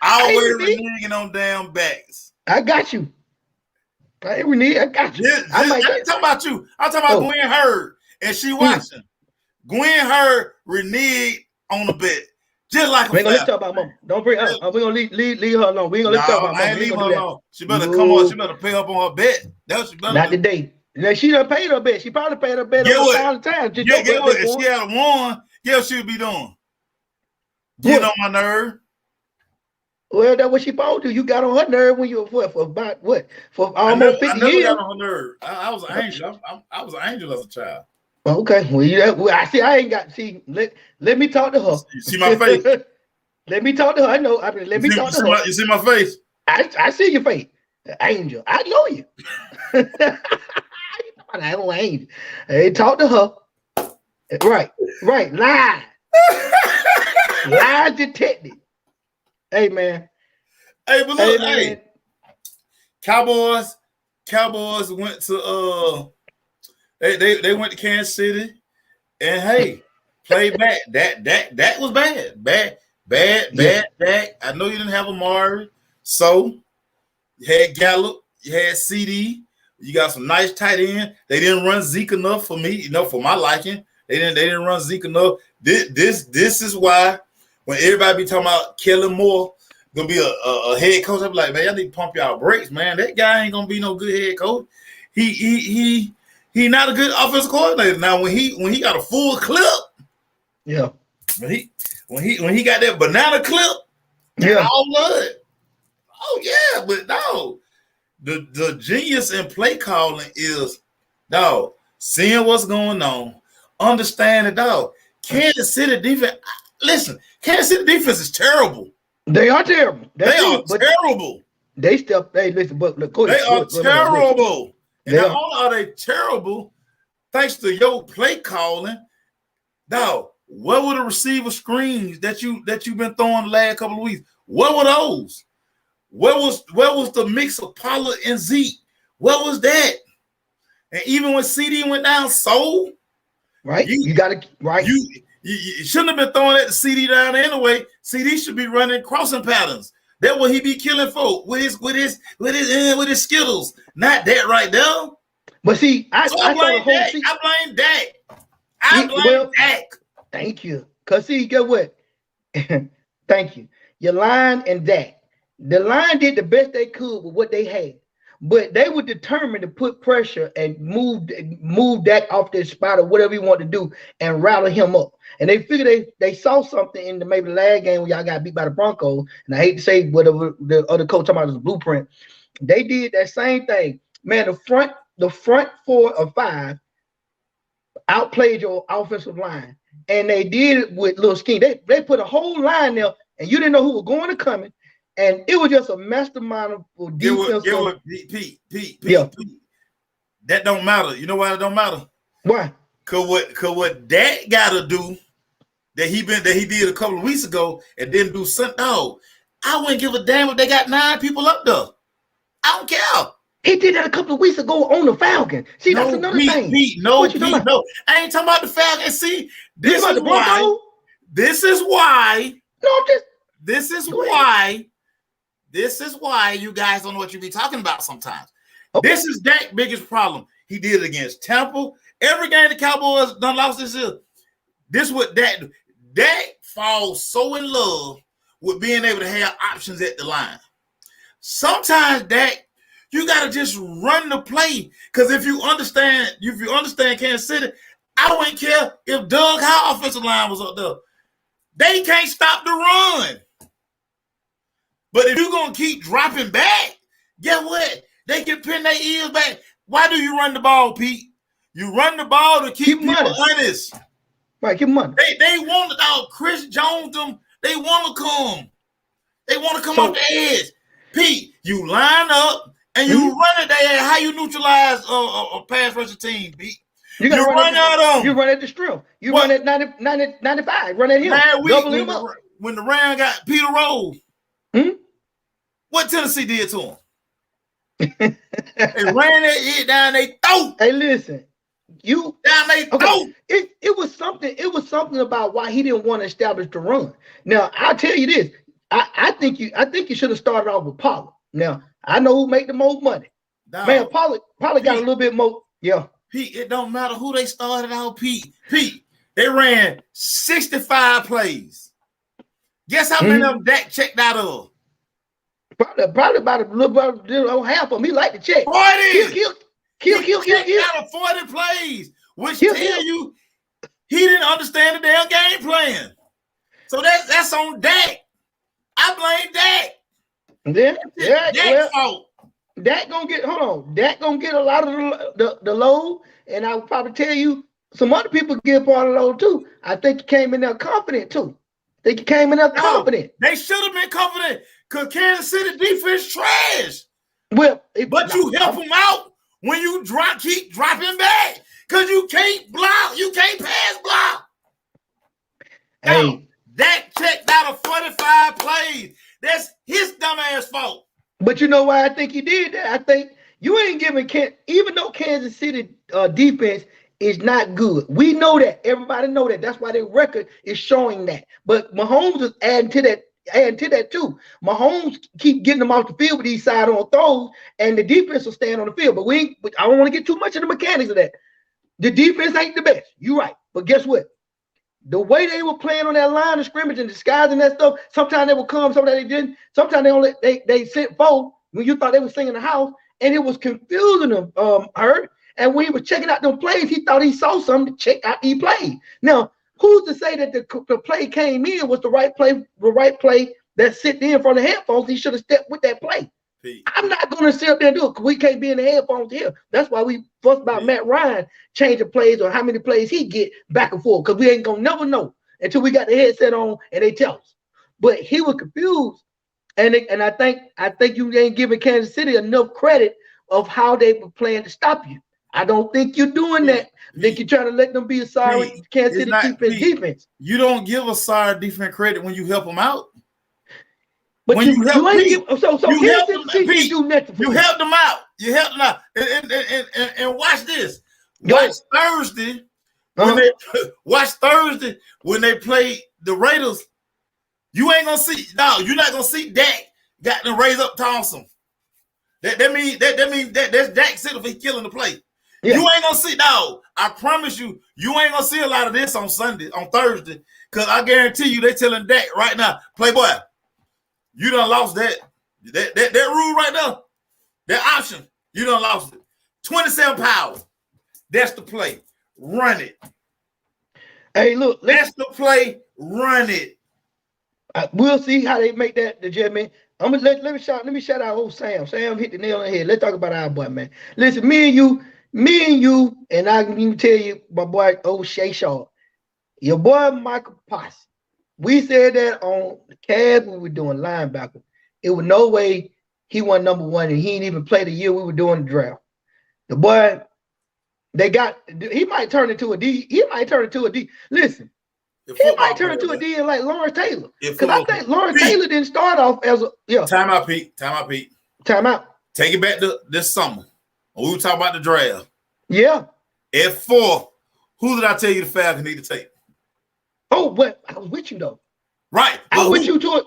Always reneging on damn backs.
I got you. I got you.
I ain't talking about you. I'm talking about Gwen Hurd, and she watching. Gwen Hurd reneged on the bet, just like
we ain't gonna let talk about mama. Don't bring her. We're gonna leave her alone. We ain't gonna let talk about mama.
I ain't leave her alone. She better come on. She better pay up on her bet. That's what she better
Not today. She done paid her bet. She probably paid her bet all the time.
Get what? If she had won, guess what she'd be doing? Get on my nerve.
Well, that's what she supposed to do. You got on her nerve when you were for about what? For almost 50 years.
I got on her nerve. I was an angel. I was an angel as a child.
Okay. Well, I see. I ain't got. See, let me talk to her.
You see my face?
Let me talk to her. I know. Let me talk to her.
You see my face?
I see your face, angel. I know you. I don't angel. Hey, talk to her. Right. Lie. Lie detected. Hey man.
Hey, but look, hey. Cowboys went to they went to Kansas City, and hey, played back. That was bad. Bad. I know you didn't have Amari, so you had Gallup, you had CD, you got some nice tight end. They didn't run Zeke enough for me, for my liking. They didn't run Zeke enough. This is why when everybody be talking about Kellen Moore gonna be a head coach, I be like, man, y'all need to pump y'all brakes, man. That guy ain't gonna be no good head coach. He not a good offensive coordinator. Now when he got a full clip,
yeah.
When he got that banana clip,
yeah,
all blood. Oh yeah, but no, the genius in play calling is seeing what's going on, understanding Kansas City defense. Listen, Kansas City defense is terrible.
They are terrible.
They are terrible.
They stepped. Hey, listen, but look,
they are terrible. And not only are they terrible, thanks to your play calling, what were the receiver screens that you've been throwing the last couple of weeks? What were those? Where was the mix of Pollard and Zeke? What was that? And even when CD went down,
right, you got to right.
You shouldn't have been throwing that CD down anyway. CD should be running crossing patterns. That's what he be killing folk with his Skittles. Not that right there.
But see, I
blame Dak. I blame Dak.
Thank you. Cause see, get what? Thank you. Your line and Dak. The line did the best they could with what they had. But they were determined to put pressure and move Dak off this spot or whatever he wanted to do and rattle him up. And they figured they saw something in maybe the last game when y'all got beat by the Broncos. And I hate to say whatever the other coach talking about is a blueprint. They did that same thing. Man, the front 4 or 5 outplayed your offensive line. And they did it with little scheme. They put a whole line there, and you didn't know who was going to come in. And it was just a mastermind of defense.
Pete.
Yeah.
That don't matter. You know why it don't matter?
Why?
Cause what Dak gotta do that he did a couple of weeks ago and didn't do something. No, I wouldn't give a damn if they got 9 people up there. I don't care.
He did that a couple of weeks ago on the Falcon. See, that's another thing.
Pete, no. I ain't talking about the Falcon. See, this is why. This is why you guys don't know what you be talking about sometimes. Okay. This is Dak's biggest problem. He did it against Tampa. Every game the Cowboys done lost this year. This is what Dak do. Dak falls so in love with being able to have options at the line. Sometimes Dak, You gotta just run the play. Because if you understand Kansas City, I wouldn't care if Doug Howe offensive line was up there. They can't stop the run. But if you're gonna keep dropping back, guess what? They can pin their ears back. Why do you run the ball, Pete? You run the ball to keep people honest.
Right, keep money.
They want to dog Chris Jones them. They want to come. They want to come off the edge. Pete, you line up and you run it there. How you neutralize a pass rushing team, Pete?
You run out on. You run at the strip. You run at 90, 95. Run at him. Double him up.
When the Rams got Peter Rose, what Tennessee did to him? They ran that hit down their throat.
Hey, listen.
Down their throat.
It was something about why he didn't want to establish the run. Now, I'll tell you this. I think you should have started off with Pollard. Now, I know who make the most money. Dog. Man, Pollard got a little bit more. Yeah.
Pete, it don't matter who they started out, Pete, they ran 65 plays. Guess how many of them Dak checked out of?
Probably about a little half of them. He like to check.
40.
Kill.
Out of 40 plays, which tell you he didn't understand the damn game plan. So that's on Dak. I blame Dak.
Dak's fault. Dak gonna get a lot of the load, and I'll probably tell you some other people get part of the load too. I think he came in there confident too. They should have been confident because Kansas City defense trash. Well, but you help them out when you keep dropping back because you can't block, you can't pass block. Hey, Dak checked out of 45 plays. That's his dumbass fault. But you know why I think he did that? I think you ain't giving even though Kansas City defense is not good. We know that. Everybody know that. That's why their record is showing that. But Mahomes is adding to that too. Mahomes keep getting them off the field with these side-on throws, and the defense will stand on the field. But I don't want to get too much of the mechanics of that. The defense ain't the best. You're right. But guess what? The way they were playing on that line of scrimmage and disguising that stuff, sometimes they would come, sometimes they didn't. Sometimes they sent four when you thought they were singing the house, and it was confusing them, Hurt. And when he was checking out them plays, he thought he saw something to check out these plays. Now, who's to say that the play came in was the right play that sit in front of the headphones? He should have stepped with that play. I'm not going to sit up there and do it because we can't be in the headphones here. That's why we fuss about Matt Ryan changing plays or how many plays he get back and forth because we ain't going to never know until we got the headset on and they tell us. But he was confused, and I think you ain't giving Kansas City enough credit of how they were playing to stop you. I don't think you're doing that. I think you're trying to let them be a sorry Kansas City defense.
You don't give a sorry defense credit when you help them out.
But you ain't give so Kansas City do nothing.
You helped them out. You helped them out. And watch this. Watch Thursday when they play the Raiders. You ain't gonna see. No, you're not gonna see Dak got to raise up Thompson. That means that's Dak sitting for killing the play. Yeah. You ain't gonna see. No, I promise you, you ain't gonna see a lot of this on Thursday, because I guarantee you, they telling Dak right now, Playboy, you done lost that rule right there, that option. You done lost it. 27 power. That's the play. Run it.
Hey, look.
That's the play. Run it.
We'll see how they make that the Jetman. I'm gonna let me shout out old Sam. Sam hit the nail on the head. Let's talk about our boy, man. Listen, me and you, and I can even tell you, my boy old Shay Shaw, your boy Michael Posse. We said that on the Cavs when we were doing linebacker. It was no way he wasn't number one, and he didn't even play the year we were doing the draft. The boy, he might turn into a D. He might turn into a D. Listen. He might turn into a D like Lawrence Taylor. Because I think Lawrence Taylor didn't start off as a
Time out, Pete.
Time out.
Take it back to this summer. We were talking about the draft.
Yeah.
At 4, who did I tell you the Falcons need to take?
Oh, but I was with you though.
Right.
I was with you to it.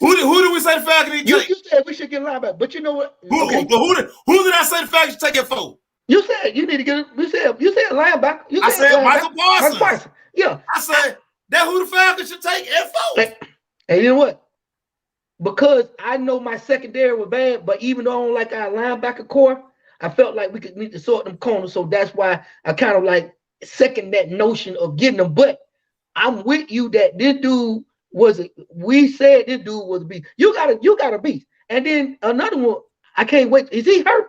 Who did we say the Falcons need to take?
You said we should get a linebacker, but you know what?
Who did I say the Falcons should take it for?
You said you need to get you said linebacker.
I said Michael Parsons.
Yeah.
I said that who the Falcons should take at 4.
And you know what? because I know my secondary was bad, but even though I don't like our linebacker core, I felt like we could need to sort them corners. So that's why I kind of like second that notion of getting them. But I'm with you that this dude we said this dude was a beast. You got a beast. And then another one, I can't wait. Is he hurt?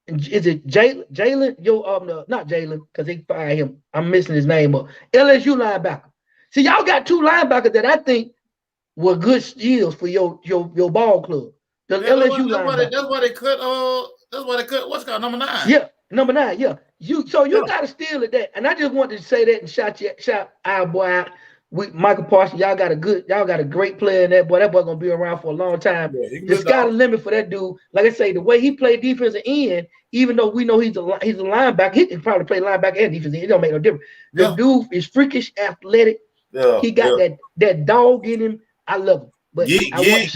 Is it Jalen? No, not Jalen, because they fired him. I'm missing his name up. LSU linebacker. See, y'all got two linebackers that I think were good steals for your ball club. The LSU linebacker.
That's why they cut. That's why they cut. What's called number 9?
Yeah, number 9. Yeah, you got to steal at that. And I just wanted to say that and shout our boy out. With Michael Parsons, y'all got a great player in that boy. That boy gonna be around for a long time. Yeah, the sky's the limit for that dude. Like I say, the way he played defensive end, even though we know he's a linebacker, he can probably play linebacker and defensive end. It don't make no difference. The dude is freakish, athletic. Yeah, he got that dog in him. I love him. But Giggs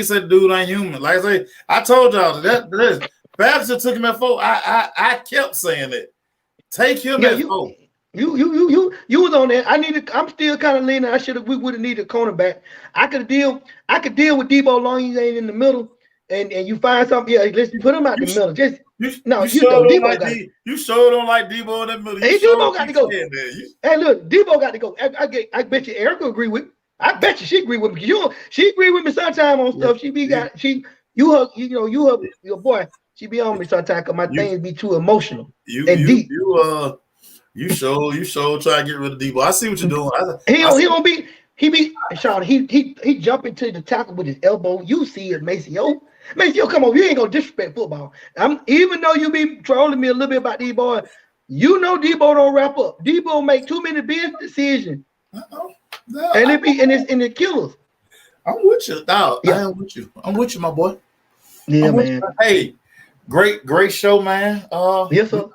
said dude ain't human. Like I say, I told y'all that Babson took him at 4. I kept saying it. Take him at 4.
You was on that. I'm still kind of leaning. We would have needed a cornerback. I could deal with Debo long as he ain't in the middle, and you find something. Yeah, let's put him out the middle.
You sure don't like Debo in the middle.
Debo got to go. Hey, look, Debo got to go. I bet you Erica agree with me. I bet you she agree with me. She agree with me sometime on stuff. Your boy. She be on me sometimes because my things be too emotional and deep.
You sure try to get rid of Debo. I see what you're doing.
He jump into the tackle with his elbow. You see it, Maceo, come on. You ain't gonna disrespect football. Even though you be trolling me a little bit about Debo, you know Debo don't wrap up. Debo make too many business decisions. And it kills.
I'm with you, dog. Yeah. I'm with you, my boy.
Yeah, man.
Hey, great show, man.
Yes, sir.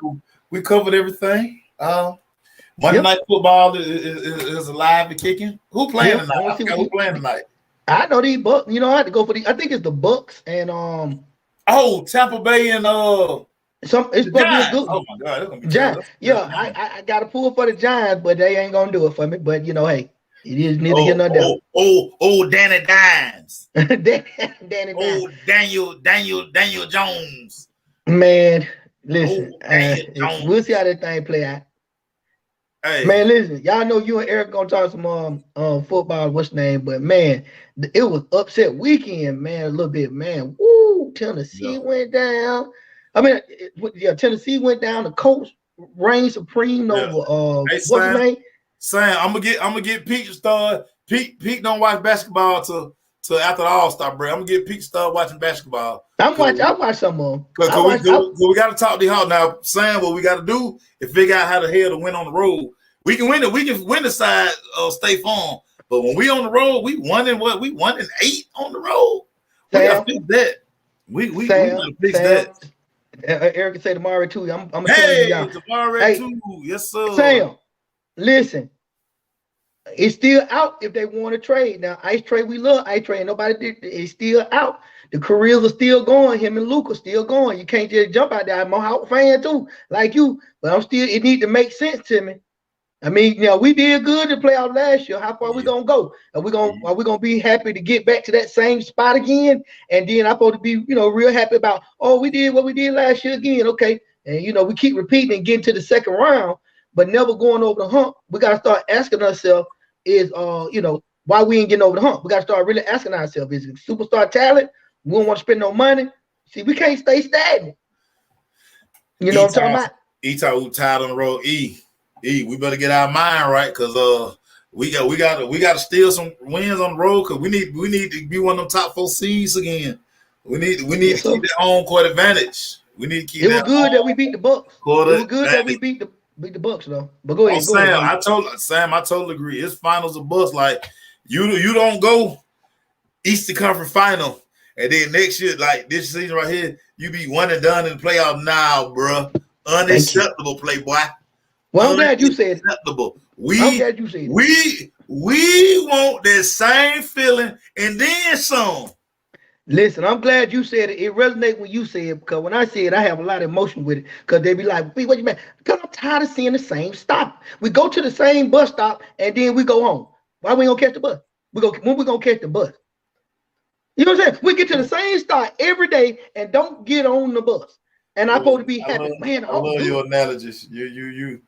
We covered everything. Monday Night Football is alive and kicking. Who playing tonight? Who playing tonight?
I know these Bucks. I had to go for I think it's the Bucks and
Tampa Bay and
it's supposed to be a good.
Oh my God, gonna be
Giants. Yeah, I got to pull for the Giants, but they ain't gonna do it for me. But hey, it is neither here nor there.
Danny Dimes.
Danny
Dimes. Daniel Jones.
Man. Listen, we'll see how that thing play out. Hey. Man, listen, y'all know you and Eric gonna talk some football, what's the name? But man, it was upset weekend, man, a little bit, man. Woo, Tennessee went down. Tennessee went down. The Colts reigned supreme over what's his name?
Sam, I'm gonna get Pete started. Pete don't watch basketball till after the All-Star break. I'm gonna get Pete started watching basketball.
I watch some of them.
We got to talk to y'all now, Sam. What we got to do is figure out how the hell to win on the road. We can win it. We can win the side of State Farm, but when we on the road, we 1-8 on the road. We got to fix that. We got to fix that.
Eric can say tomorrow too. I'm gonna tell you y'all.
Tomorrow too. Yes, sir.
Sam, listen. It's still out if they want to trade. Now, Ice Trade, we love Ice Trade. Nobody did. It's still out. The careers are still going. Him and Luke are still going. You can't just jump out there. I'm a Hawk fan too, like you. But it need to make sense to me. We did good in the playoff last year. How far we gonna go? Are we gonna be happy to get back to that same spot again? And then I'm supposed to be, real happy about, we did what we did last year again. Okay. And we keep repeating and getting to the second round, but never going over the hump. We gotta start asking ourselves, why we ain't getting over the hump? We gotta start really asking ourselves, is it superstar talent? We don't want to spend no money. See, we can't stay stagnant. You know what I'm talking about?
Who tied on the road. We better get our mind right, because we got to steal some wins on the road, because we need to be one of them top 4 seeds again. We need to keep that home court advantage. We need to keep.
It was good that we beat the Bucks. It was good that we beat the Bucks though. But go ahead.
I totally agree. It's finals of Bucks. Like you don't go Eastern Conference Final, and then next year, like this season right here, you be one and done in the playoff now, bro. Unacceptable, Playboy.
Well, I'm glad you said it.
I'm glad you said it. We want that same feeling and then some.
Listen, I'm glad you said it. It resonates when you say it, because when I say it, I have a lot of emotion with it. Because they be like, what you mean? Because I'm tired of seeing the same stop. We go to the same bus stop and then we go home. Why we don't catch the bus? when we gonna catch the bus. You know what I'm saying? We get to the same start every day and don't get on the bus. And I'm supposed to be happy. Man,
I love your analogies. You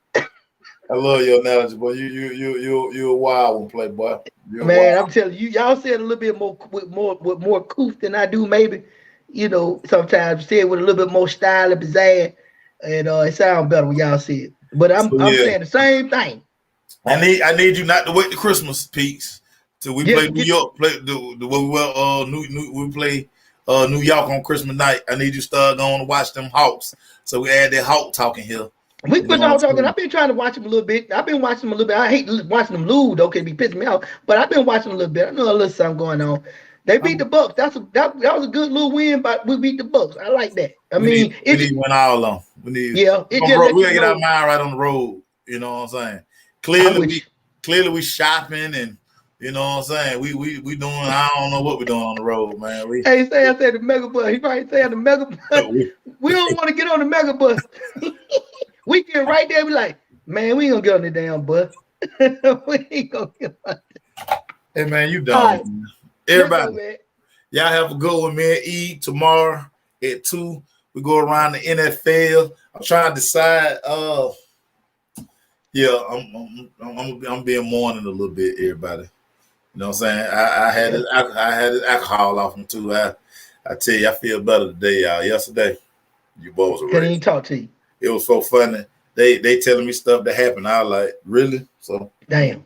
I love your analogy, boy. You a wild one, playboy.
Man, I'm telling you, y'all said a little bit more with more coof than I do, maybe. You know, sometimes say it with a little bit more style and pizzazz, and it sounds better when y'all say it. But I'm saying the same thing.
I need you not to wait to Christmas, Peaks, till we play New York. We play New York on Christmas night. I need you to start going to watch them Hawks. So we add that Hawk talking here.
We put Hawk talking. I've been trying to watch them a little bit. I've been watching them a little bit. I hate watching them lose, though, because it be pissing me off. But I've been watching them a little bit. I know a little something going on. They beat the Bucks. That was a good little win, but we beat the Bucks. I like that.
We need to win all along. We gotta get our mind right on the road. You know what I'm saying? Clearly we shopping and you know what I'm saying. We doing. I don't know what we're doing on the road, man.
I said the mega bus. He probably saying the mega bus. We don't want to get on the mega bus. We get right there. We like, man, we ain't gonna get on the damn bus. We ain't gonna get on.
Hey man, you done. Right. Everybody, y'all have a good one, man. E tomorrow at 2. We go around the NFL. I'm trying to decide. Yeah, I'm being mourning a little bit, everybody. You know what I'm saying? I had this alcohol off me too. I tell you, I feel better today, y'all. Yesterday, you boys were
ready. Can't even talk to you.
It was so funny. They telling me stuff that happened. I was like, really? So
damn.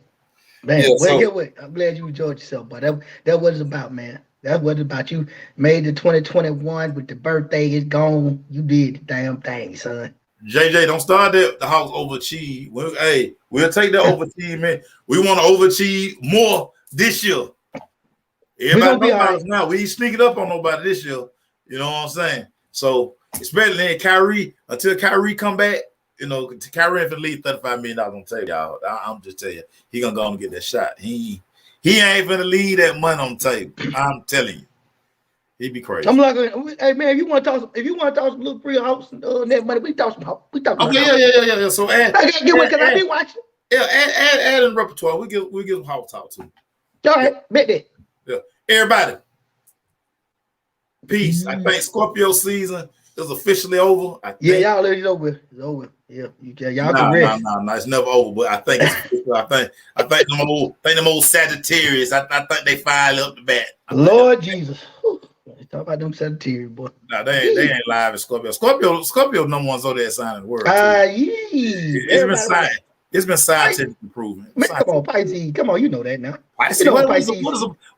Yeah, well, I'm glad you enjoyed yourself, but that what it's about, man. That's what it's about. You made the 2021 with the birthday. It's gone. You did the damn thing, son.
JJ, don't start the Hawks overachieve. We'll take that overachieve, man. We want to overachieve more this year. Everybody knows now. We ain't sneaking up on nobody this year. You know what I'm saying? So, especially in Kyrie, until Kyrie come back, you know, Kyrie if it leave $35 million, I'm gonna tell y'all. I'm just telling you, he gonna go and get that shot. He ain't gonna leave that money on the table. I'm telling you, he'd be crazy.
I'm like, hey man, if you want to talk some little free house net money, we talk some house. We talk.
Okay, yeah. So I
be watching.
Yeah, add in the repertoire. We give them house talk too.
All right, bet that.
Yeah, everybody. Peace. I think Scorpio season is officially over.
Y'all it's over. It's over. Yeah, y'all can rest.
No, it's never over. But I think I think them old Sagittarius. I think they file up the bat.
Lord Jesus. Talk about them Sagittarius, boy.
No, they ain't live in Scorpio. Scorpio number one zodiac sign in the world. It's been scientific improvement.
Man, come on, Pisces. Come on, you know that now.
Pisces.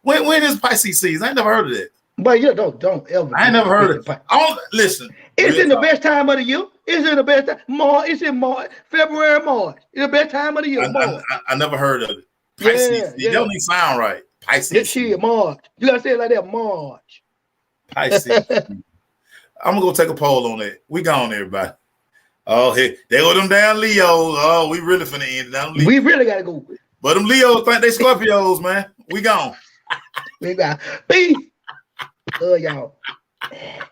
When is Pisces season? I ain't never heard of that.
But you don't ever.
I ain't never heard of it. Listen.
It's in the best time of the year. It's in the best time. It's in March, February, March. It's the best time of the year.
I never heard of it. Pisces. It don't even sound right. Pisces.
This year, March. You gotta say it like that, March.
Pisces. I'm gonna go take a poll on that. We gone, everybody. Oh, hey, they go them down Leos. Oh, we really finna end it down.
We really gotta go.
But them Leos think they Scorpios, man. We gone.
We got peace. Y'all.